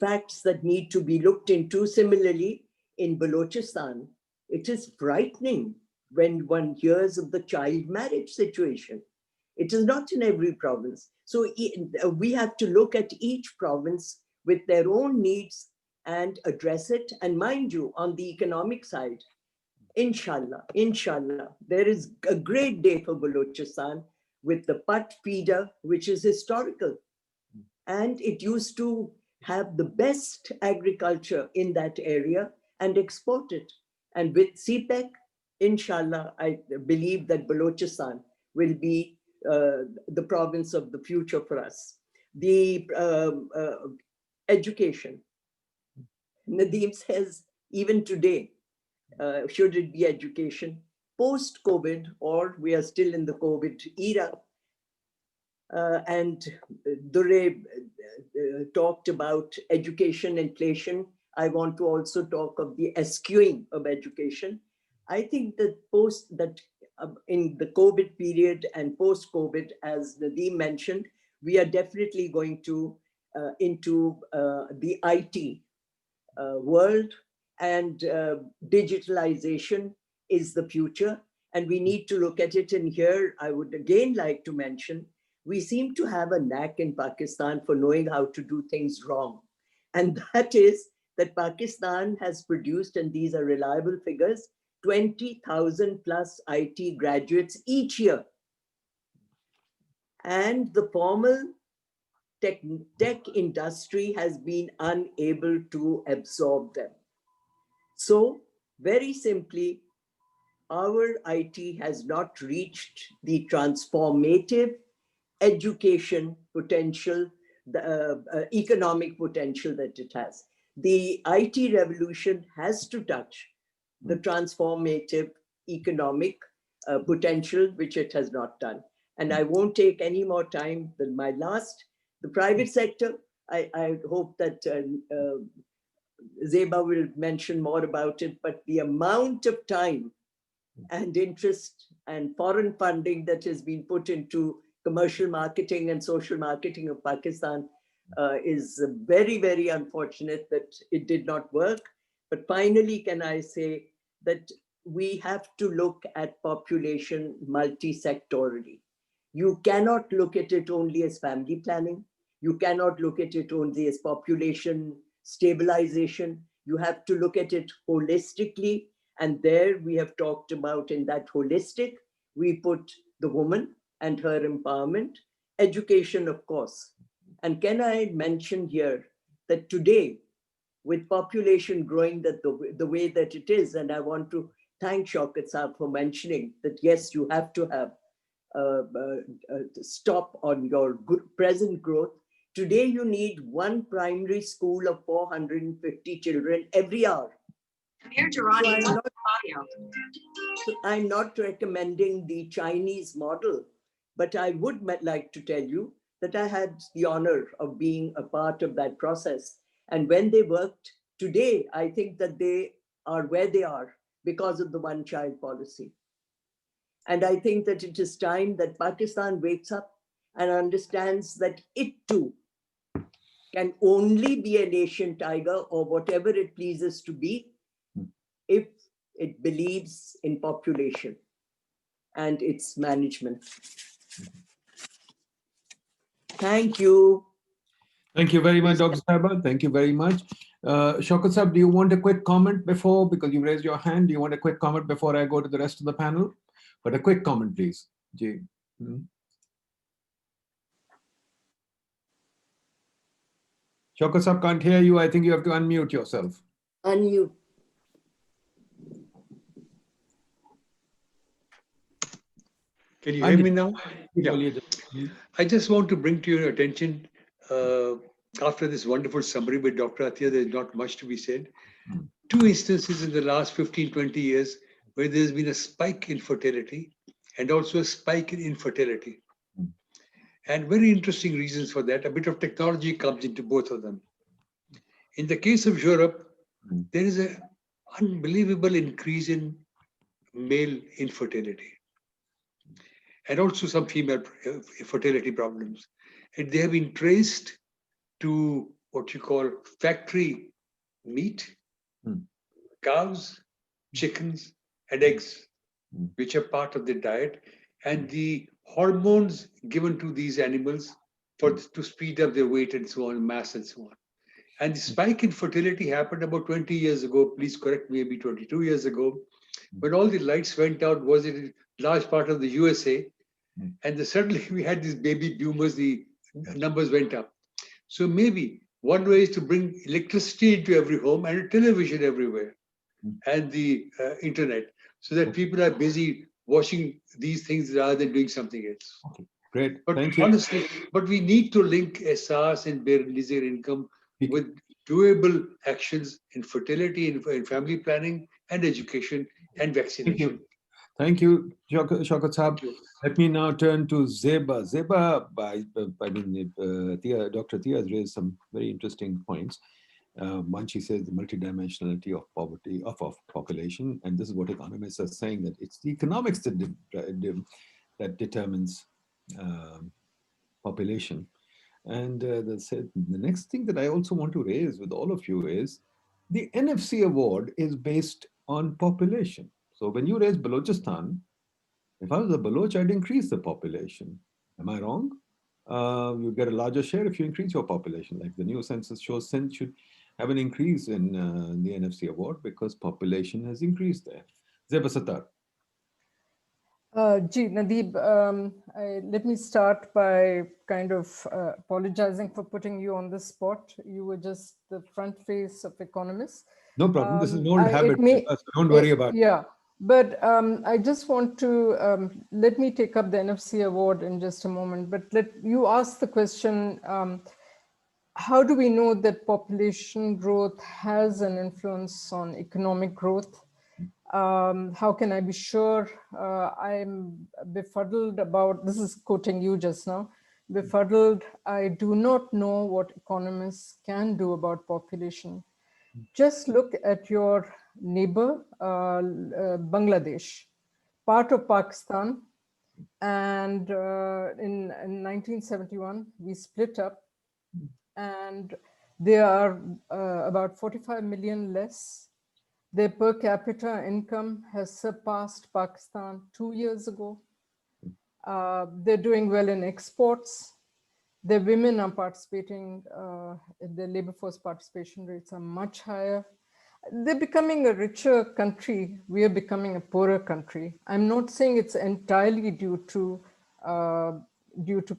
facts that need to be looked into. Similarly, in Balochistan, it is frightening when one hears of the child marriage situation. It is not in every province. So we have to look at each province with their own needs and address it. And mind you, on the economic side, inshallah, there is a great day for Balochistan with the PIDE, which is historical. And it used to have the best agriculture in that area and export it. And with CPEC, inshallah, I believe that Balochistan will be the province of the future for us. The education. Nadeem says, even today, should it be education? Post-COVID, or we are still in the COVID era, and Dure talked about education inflation. I want to also talk of the eschewing of education. I think that in the COVID period and post-COVID, as Nadeem mentioned, we are definitely going to into the IT world, and digitalization is the future, and we need to look at it. And here I would again like to mention, we seem to have a knack in Pakistan for knowing how to do things wrong. And that is that Pakistan has produced, and these are reliable figures, 20,000 plus IT graduates each year. And the formal tech industry has been unable to absorb them. So very simply, our IT has not reached the transformative education potential, the economic potential that it has. The IT revolution has to touch the transformative economic potential, which it has not done. And I won't take any more time than my last. The private sector, I hope that Zeba will mention more about it, but the amount of time and interest and foreign funding that has been put into commercial marketing and social marketing of Pakistan is very, very unfortunate that it did not work. But finally, can I say that we have to look at population multi-sectorally. You cannot look at it only as family planning. You cannot look at it only as population stabilization. You have to look at it holistically. And there we have talked about, in that holistic, we put the woman and her empowerment, education, of course. And can I mention here that today, with population growing that the way that it is, and I want to thank Shaukat Saab for mentioning that, yes, you have to have stop on your present growth. Today, you need one primary school of 450 children every hour. So I'm not recommending the Chinese model, but I would like to tell you that I had the honor of being a part of that process. And when they worked today, I think that they are where they are because of the one-child policy. And I think that it is time that Pakistan wakes up and understands that it too can only be a nation tiger or whatever it pleases to be if it believes in population and its management. Thank you. Thank you very much, Dr. Sahaba. Thank you very much. Shaukat Sahab, do you want a quick comment before, because you raised your hand, do you want a quick comment before I go to the rest of the panel? But a quick comment, please. Ji. Shaukat Sahab can't hear you. I think you have to unmute yourself. Unmute. Can you hear me now? Yeah. I just want to bring to your attention, after this wonderful summary by Dr. Athiya, there's not much to be said. Two instances in the last 15, 20 years where there's been a spike in fertility and also a spike in infertility. And very interesting reasons for that. A bit of technology comes into both of them. In the case of Europe, there is an unbelievable increase in male infertility and also some female fertility problems. And they have been traced to what you call factory meat, cows, chickens, and eggs, which are part of the diet, and the hormones given to these animals to speed up their weight and so on, mass and so on. And the spike in fertility happened about 20 years ago, please correct me, maybe 22 years ago, when all the lights went out, was it a large part of the USA, and suddenly we had these baby boomers, the numbers went up. So maybe one way is to bring electricity into every home and a television everywhere and the internet, so that people are busy watching these things rather than doing something else. Okay, great. But thank you. Honestly, but we need to link SRs and bare income with doable actions in fertility, in family planning and education and vaccination. Thank you, Shaukat Sahab. Let me now turn to Zeba. Zeba, Dr. Tia has raised some very interesting points. One, she says the multidimensionality of poverty, of population, and this is what economists are saying, that it's the economics that determines population. And the next thing that I also want to raise with all of you is the NFC award is based on population. So when you raise Balochistan, if I was a Baloch, I'd increase the population. Am I wrong? You get a larger share if you increase your population. Like the new census shows, Sindh should have an increase in the NFC award because population has increased there. Zeba Sattar. Nadeeb, let me start by kind of apologizing for putting you on the spot. You were just the front face of economists. No problem. This is an old habit. So don't worry about it. Yeah, but I just want to, let me take up the NFC award in just a moment. But you ask the question, how do we know that population growth has an influence on economic growth? How can I be sure? I'm befuddled about, this is quoting you just now, befuddled, I do not know what economists can do about population. Just look at your neighbor, Bangladesh, part of Pakistan. And in 1971, we split up and there are about 45 million less. Their per capita income has surpassed Pakistan 2 years ago. They're doing well in exports. The women are participating, the labor force participation rates are much higher. They're becoming a richer country. We are becoming a poorer country. I'm not saying it's entirely due to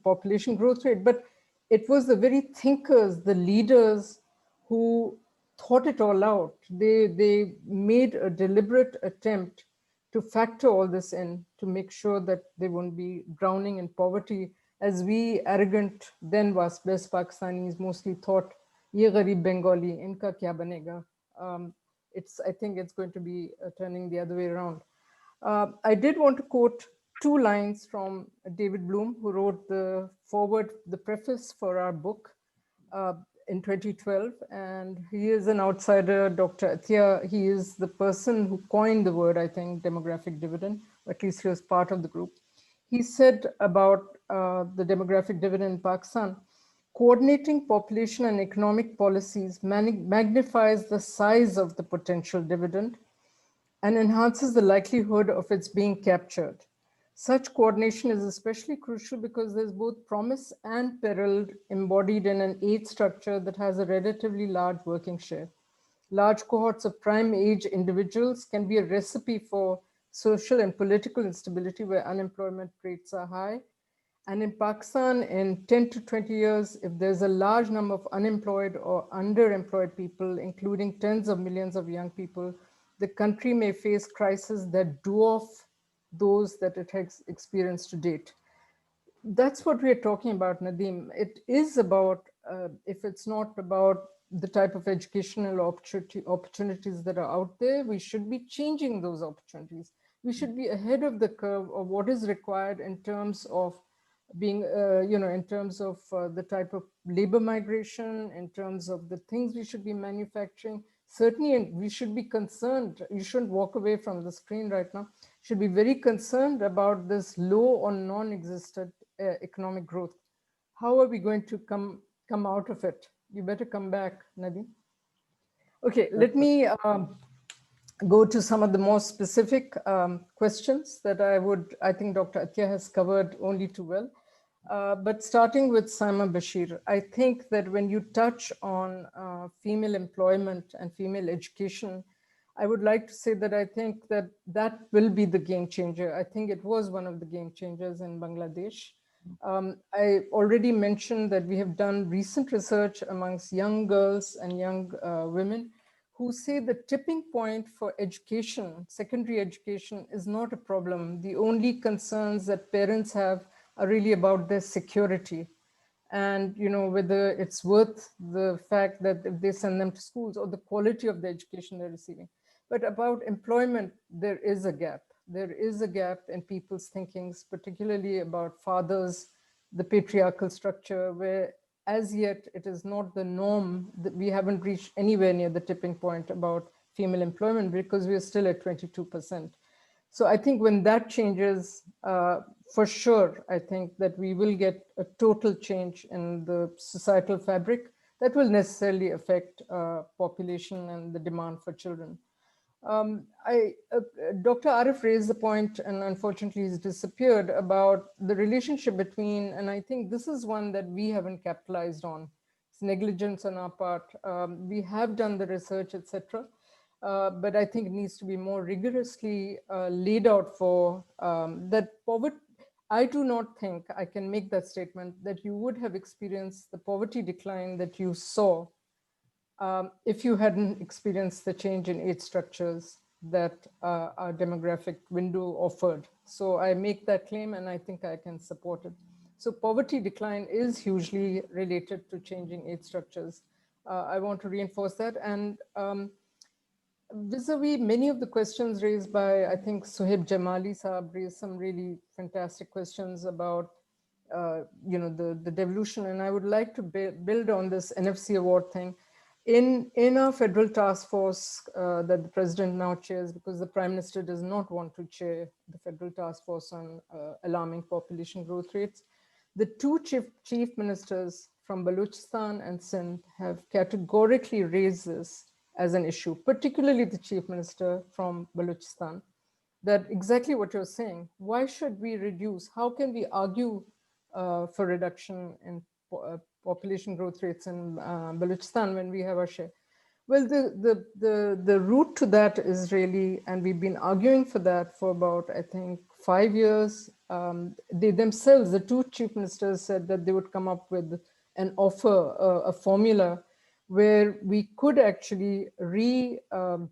population growth rate, but it was the very thinkers, the leaders who thought it all out. They made a deliberate attempt to factor all this in to make sure that they won't be drowning in poverty, as we arrogant then West Pakistanis mostly thought, ye gharib Bengali, inka kya banega. I think it's going to be turning the other way around. I did want to quote 2 lines from David Bloom, who wrote the foreword, the preface for our book in 2012. And he is an outsider, Dr. Atia. He is the person who coined the word, I think, demographic dividend, or at least he was part of the group. He said about the demographic dividend in Pakistan, coordinating population and economic policies magnifies the size of the potential dividend and enhances the likelihood of its being captured. Such coordination is especially crucial because there's both promise and peril embodied in an age structure that has a relatively large working share. Large cohorts of prime age individuals can be a recipe for social and political instability where unemployment rates are high. And in Pakistan, in 10 to 20 years, if there's a large number of unemployed or underemployed people, including tens of millions of young people, the country may face crises that dwarf those that it has experienced to date. That's what we're talking about, Nadeem. It is about, if it's not about the type of educational opportunities that are out there, we should be changing those opportunities. We should be ahead of the curve of what is required in terms of being, in terms of the type of labor migration, in terms of the things we should be manufacturing. Certainly, we should be concerned. You shouldn't walk away from the screen right now. Should be very concerned about this low or non-existent economic growth. How are we going to come out of it? You better come back, Nadeem. Okay, let me go to some of the more specific questions that I think Dr. Atia has covered only too well. But starting with Saima Bashir, I think that when you touch on female employment and female education, I would like to say that I think that that will be the game changer. I think it was one of the game changers in Bangladesh. I already mentioned that we have done recent research amongst young girls and young women who say the tipping point for education, secondary education, is not a problem. The only concerns that parents have are really about their security. And whether it's worth the fact that if they send them to schools or the quality of the education they're receiving. But about employment, there is a gap. There is a gap in people's thinkings, particularly about fathers, the patriarchal structure, where as yet it is not the norm. That we haven't reached anywhere near the tipping point about female employment because we are still at 22%. So I think when that changes, for sure, I think that we will get a total change in the societal fabric that will necessarily affect population and the demand for children. Dr. Arif raised the point, and unfortunately he's disappeared, about the relationship between, and I think this is one that we haven't capitalized on. It's negligence on our part. We have done the research, etc. But I think it needs to be more rigorously laid out for that poverty. I do not think I can make that statement that you would have experienced the poverty decline that you saw if you hadn't experienced the change in age structures that our demographic window offered. So I make that claim and I think I can support it. So poverty decline is hugely related to changing age structures. I want to reinforce that. And vis-a-vis many of the questions raised by, I think, Suhaib Jamali Saab raised some really fantastic questions about, the devolution. And I would like to build on this NFC award thing. In our federal task force that the president now chairs, because the prime minister does not want to chair the federal task force on alarming population growth rates, the two chief ministers from Balochistan and Sindh have categorically raised this as an issue, particularly the chief minister from Balochistan, that exactly what you're saying. Why should we reduce? How can we argue for reduction in population growth rates in Balochistan when we have our share? Well, the route to that is really, and we've been arguing for that for about, I think, 5 years. They themselves, the two chief ministers, said that they would come up with an offer, a formula where we could actually reformulate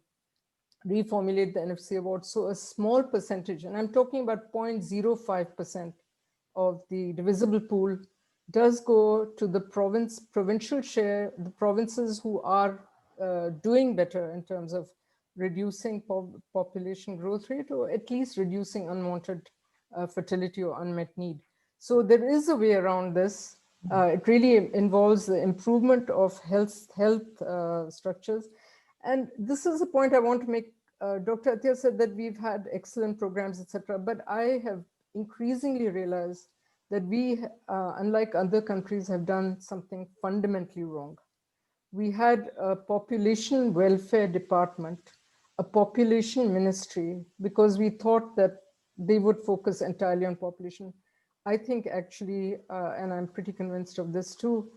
the NFC award. So a small percentage, and I'm talking about 0.05% of the divisible pool, does go to the provincial share, the provinces who are doing better in terms of reducing population growth rate, or at least reducing unwanted fertility or unmet need. So there is a way around this. It really involves the improvement of health structures. And this is a point I want to make. Dr. Athiya said that we've had excellent programs, etc. But I have increasingly realized that we, unlike other countries, have done something fundamentally wrong. We had a population welfare department, a population ministry, because we thought that they would focus entirely on population. I think actually, and I'm pretty convinced of this too,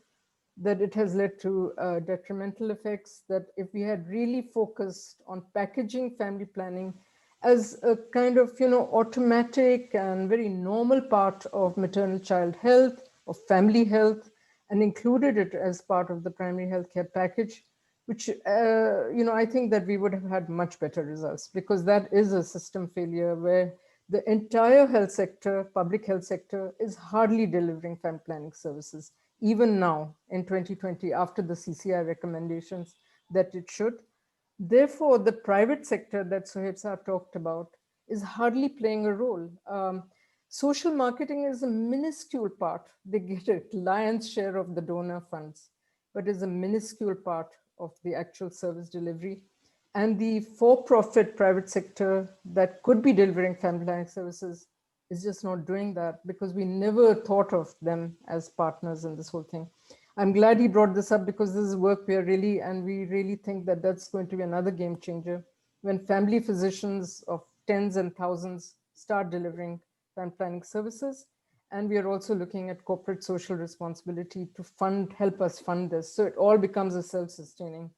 that it has led to detrimental effects, that if we had really focused on packaging family planning as a kind of, automatic and very normal part of maternal child health, of family health, and included it as part of the primary healthcare package, which, I think that we would have had much better results, because that is a system failure where the entire health sector, public health sector, is hardly delivering family planning services, even now in 2020, after the CCI recommendations that it should. Therefore, the private sector that Sohaib Saab talked about is hardly playing a role. Social marketing is a minuscule part. They get a lion's share of the donor funds, but is a minuscule part of the actual service delivery. And the for-profit private sector that could be delivering family planning services is just not doing that, because we never thought of them as partners in this whole thing. I'm glad he brought this up, because this is work we really think that that's going to be another game changer when family physicians of tens and thousands start delivering family planning services. And we are also looking at corporate social responsibility to help us fund this. So it all becomes a self-sustaining.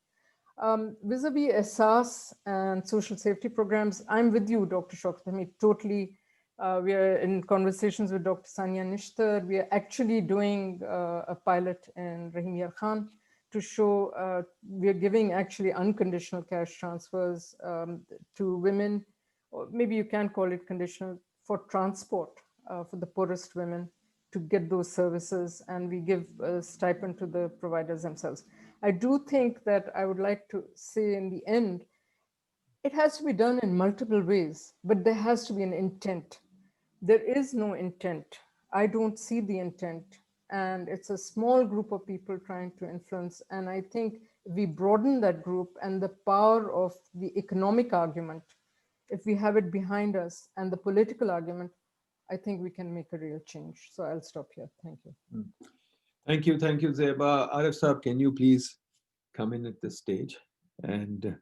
Vis-a-vis ESAS and social safety programs, I'm with you, Dr. Shaukat Hamid, totally. We are in conversations with Dr. Sania Nishtar. We are actually doing a pilot in Rahim Yar Khan to show we are giving actually unconditional cash transfers to women, or maybe you can call it conditional, for transport for the poorest women to get those services, and we give a stipend to the providers themselves. I do think that I would like to say in the end, it has to be done in multiple ways, but there has to be an intent. There is no intent. I don't see the intent. And it's a small group of people trying to influence. And I think if we broaden that group and the power of the economic argument, if we have it behind us, and the political argument, I think we can make a real change. So I'll stop here. Thank you. Thank you, Zeba. Arif Saab, can you please come in at this stage and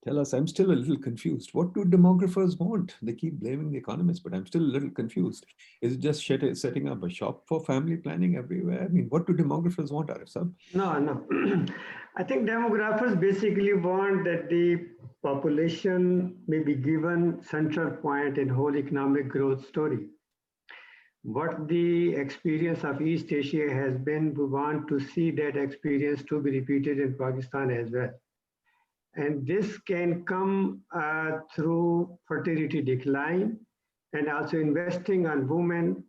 tell us? I'm still a little confused. What do demographers want? They keep blaming the economists, but I'm still a little confused. Is it just setting up a shop for family planning everywhere? I mean, what do demographers want, Arif Saab? No. I think demographers basically want that the population may be given central point in whole economic growth story. What the experience of East Asia has been, we want to see that experience to be repeated in Pakistan as well. And this can come through fertility decline, and also investing on women,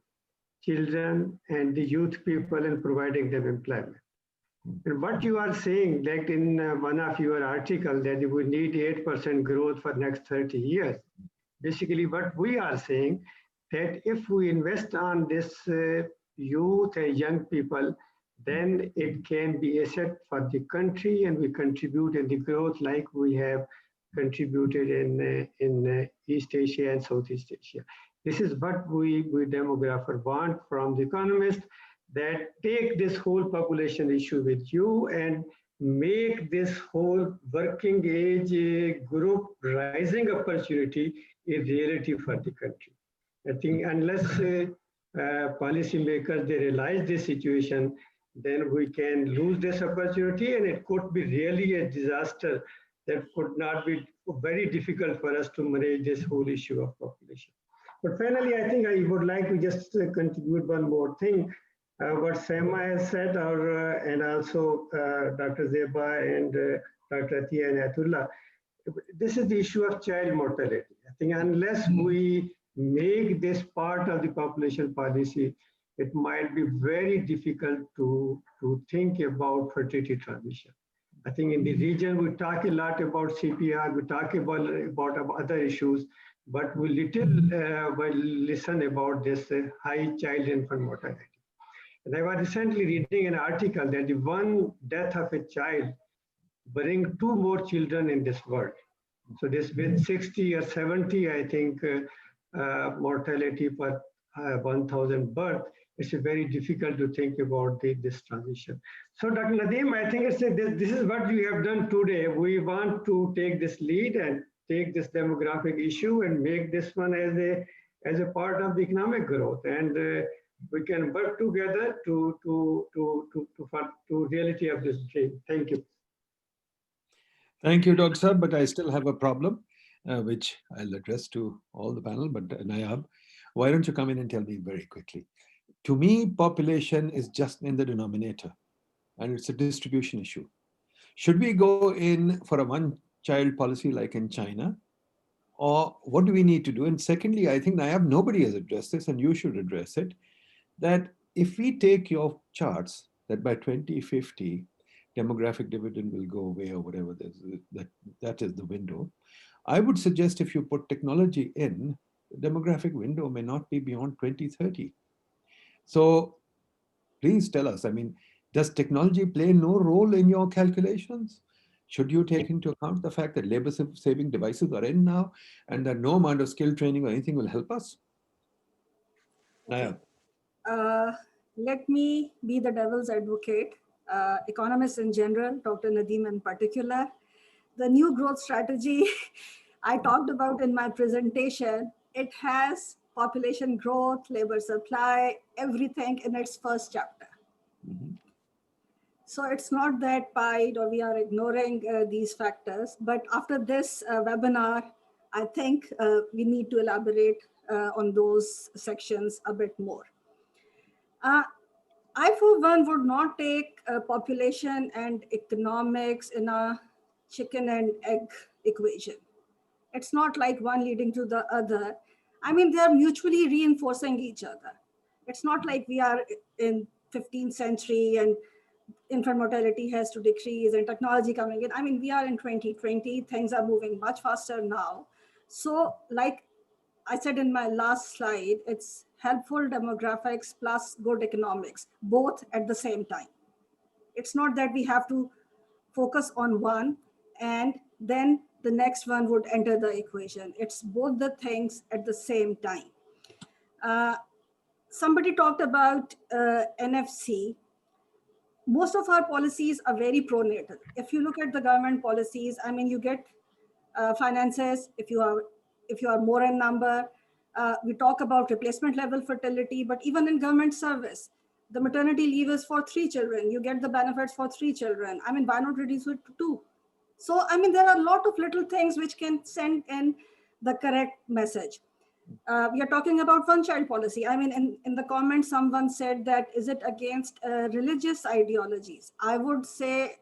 children, and the youth people, and providing them employment. And what you are saying, like in one of your articles, that we need 8% growth for next 30 years. Basically, what we are saying, that if we invest on this youth and young people, then it can be asset for the country, and we contribute in the growth like we have contributed in East Asia and Southeast Asia. This is what we demographers want from the economists, that take this whole population issue with you and make this whole working age group rising opportunity a reality for the country. I think unless policymakers, they realize this situation, then we can lose this opportunity, and it could be really a disaster that could not be very difficult for us to manage this whole issue of population. But finally, I think I would like to just contribute one more thing. What Sema has said, and also Dr. Zeba and Dr. Athiya and Atullah, this is the issue of child mortality. I think unless we make this part of the population policy, it might be very difficult to think about fertility transition. I think in the region, we talk a lot about CPR, we talk about other issues, but we little will listen about this high child infant mortality. And I was recently reading an article that the one death of a child bring 2 more children in this world. So this with 60 or 70, I think, mortality per 1,000 birth, it's very difficult to think about this transition. So Dr. Nadeem, I think this is what we have done today. We want to take this lead and take this demographic issue and make this one as a part of the economic growth. And we can work together to reality of this dream. Thank you. Thank you, Dr. Saab, but I still have a problem, which I'll address to all the panel, but Nayab, why don't you come in and tell me very quickly? To me, population is just in the denominator, and it's a distribution issue. Should we go in for a one-child policy like in China? Or what do we need to do? And secondly, I think Nayab, nobody has addressed this, and you should address it, that if we take your charts that by 2050, demographic dividend will go away or whatever, that is the window. I would suggest if you put technology in, the demographic window may not be beyond 2030. So please tell us, I mean, does technology play no role in your calculations? Should you take into account the fact that labor-saving devices are in now and that no amount of skill training or anything will help us? Okay. Let me be the devil's advocate. Economists in general, Dr. Nadeem in particular, the new growth strategy I talked about in my presentation, it has population growth, labor supply, everything in its first chapter. So it's not that PIDE or we are ignoring these factors, but after this webinar, I think we need to elaborate on those sections a bit more. I, for one, would not take population and economics in a chicken and egg equation. It's not like one leading to the other. I mean, they're mutually reinforcing each other. It's not like we are in 15th century and infant mortality has to decrease and technology coming in. I mean, we are in 2020, things are moving much faster now. So like I said in my last slide, it's helpful demographics plus good economics, both at the same time. It's not that we have to focus on one and then the next one would enter the equation. It's both the things at the same time. Somebody talked about NFC. Most of our policies are very pro-natal. If you look at the government policies, I mean, you get finances if you are more in number. We talk about replacement level fertility, but even in government service, the maternity leave is for 3 children. You get the benefits for 3 children. I mean, why not reduce it to 2? So, I mean, there are a lot of little things which can send in the correct message. We are talking about one-child policy. I mean, in the comments, someone said that, is it against religious ideologies? I would say,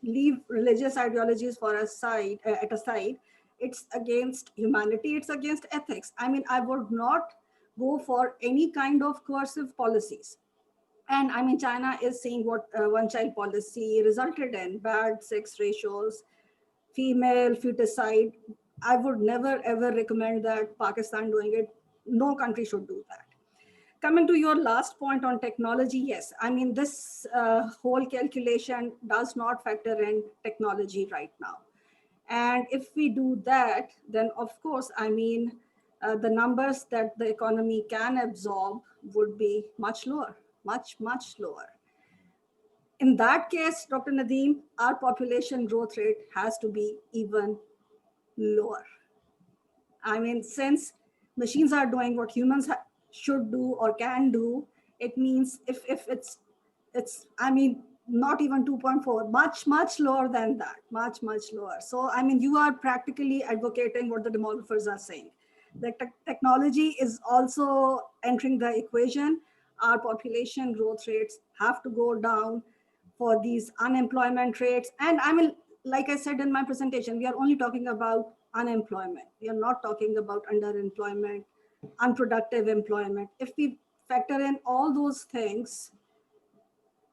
leave religious ideologies for a side, at a side. It's against humanity, it's against ethics. I mean, I would not go for any kind of coercive policies. And I mean, China is seeing what one-child policy resulted in, bad sex ratios, female feticide. I would never ever recommend that Pakistan doing it. No country should do that. Coming to your last point on technology, yes. I mean, this whole calculation does not factor in technology right now. And if we do that, then of course, I mean, the numbers that the economy can absorb would be much lower, much, much lower. In that case, Dr. Nadeem, our population growth rate has to be even lower. I mean, since machines are doing what humans should do or can do, it means if it's I mean, not even 2.4, much lower than that, much lower. So I mean, you are practically advocating what the demographers are saying. The technology is also entering the equation. Our population growth rates have to go down for these unemployment rates. And I mean, like I said in my presentation, we are only talking about unemployment. We are not talking about underemployment, unproductive employment. If we factor in all those things,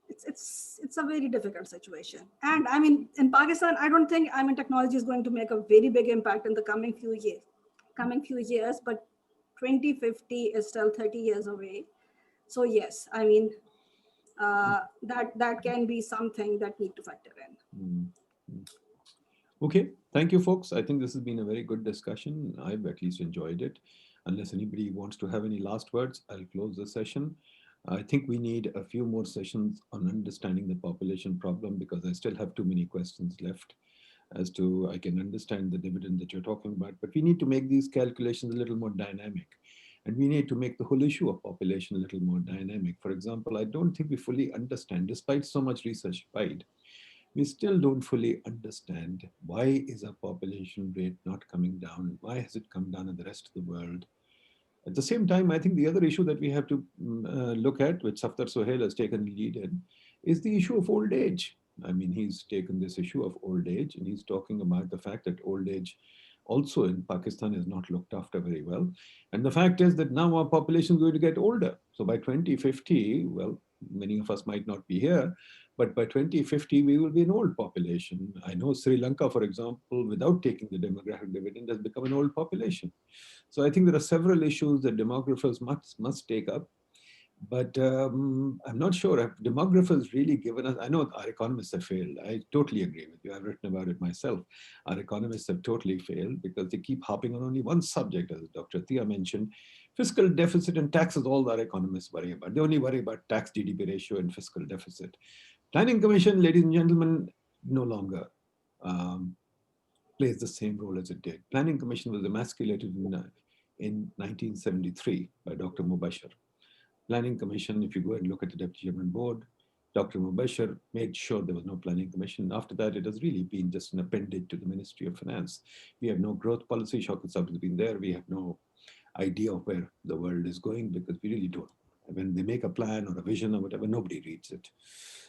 it's a very difficult situation. And I mean, in Pakistan, I don't think, I mean, technology is going to make a very big impact in the coming few years, but 2050 is still 30 years away. So yes, I mean, that can be something that need to factor in. Okay, thank you, folks. I think this has been a very good discussion. I've at least enjoyed it. Unless anybody wants to have any last words, I'll close the session. I think we need a few more sessions on understanding the population problem, because I still have too many questions left as to, I can understand the dividend that you're talking about, but we need to make these calculations a little more dynamic. And we need to make the whole issue of population a little more dynamic. For example, I don't think we fully understand, despite so much research PIDE, we still don't fully understand why is our population rate not coming down? Why has it come down in the rest of the world? At the same time, I think the other issue that we have to look at, which Safdar Sohail has taken lead in, is the issue of old age. I mean, he's taken this issue of old age, and he's talking about the fact that old age also in Pakistan is not looked after very well. And the fact is that now our population is going to get older. So by 2050, well, many of us might not be here, but by 2050, we will be an old population. I know Sri Lanka, for example, without taking the demographic dividend, has become an old population. So I think there are several issues that demographers must take up. But I'm not sure if demographers really given us, I know our economists have failed. I totally agree with you. I've written about it myself. Our economists have totally failed because they keep harping on only one subject, as Dr. Tia mentioned. Fiscal deficit and tax is all our economists worry about. They only worry about tax GDP ratio and fiscal deficit. Planning Commission, ladies and gentlemen, no longer plays the same role as it did. Planning Commission was emasculated in 1973 by Dr. Mubashir. Planning Commission, if you go and look at the Deputy Chairman Board, Dr. Mubashir made sure there was no Planning Commission. After that, it has really been just an appendage to the Ministry of Finance. We have no growth policy. Shaukat Saab has been there. We have no idea of where the world is going because we really don't. When they make a plan or a vision or whatever, nobody reads it.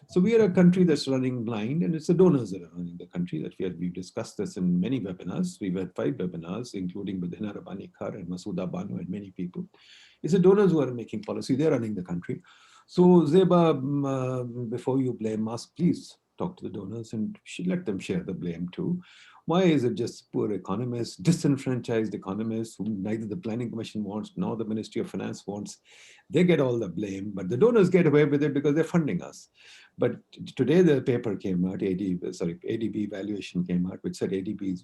So we are a country that's running blind, and it's the donors that are running the country. That we've discussed this in many webinars. We've had 5 webinars, including with Hina Rabbani Kar and Masouda Banu and many people. It's the donors who are making policy. They're running the country. So Zeba, before you blame us, please talk to the donors and let them share the blame too. Why is it just poor economists, disenfranchised economists whom neither the Planning Commission wants nor the Ministry of Finance wants? They get all the blame, but the donors get away with it because they're funding us. But today the paper came out, ADB valuation came out, which said ADB's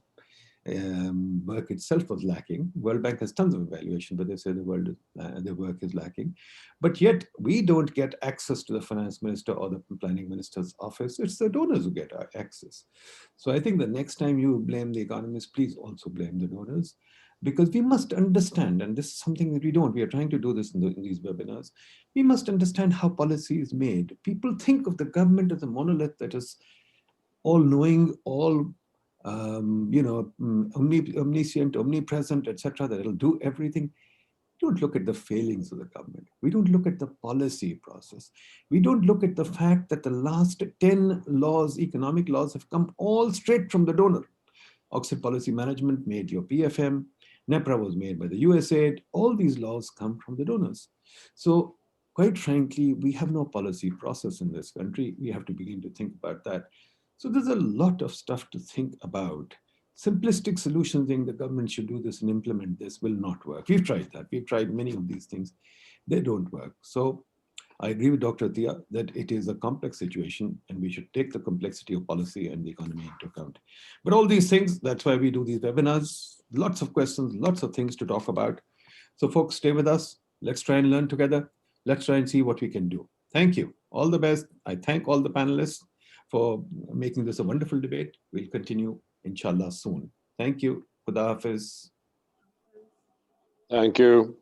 work itself was lacking. World Bank has tons of evaluation, but they say the work is lacking. But yet we don't get access to the finance minister or the planning minister's office. It's the donors who get our access. So I think the next time you blame the economists, please also blame the donors, because we must understand, and this is something that we are trying to do this in these webinars, we must understand how policy is made. People think of the government as a monolith that is all-knowing, omniscient, omnipresent, etc., that it'll do everything. We don't look at the failings of the government. We don't look at the policy process. We don't look at the fact that the last 10 laws, economic laws, have come all straight from the donor. Oxford Policy Management made your PFM. NEPRA was made by the USAID. All these laws come from the donors. So quite frankly, we have no policy process in this country. We have to begin to think about that. So there's a lot of stuff to think about. Simplistic solutions saying the government should do this and implement this will not work. We've tried that. We've tried many of these things. They don't work. So I agree with Dr. Tia that it is a complex situation and we should take the complexity of policy and the economy into account. But all these things, that's why we do these webinars. Lots of questions, lots of things to talk about. So folks, stay with us. Let's try and learn together. Let's try and see what we can do. Thank you. All the best. I thank all the panelists for making this a wonderful debate. We'll continue, inshallah, soon. Thank you. Khuda Hafiz. Thank you.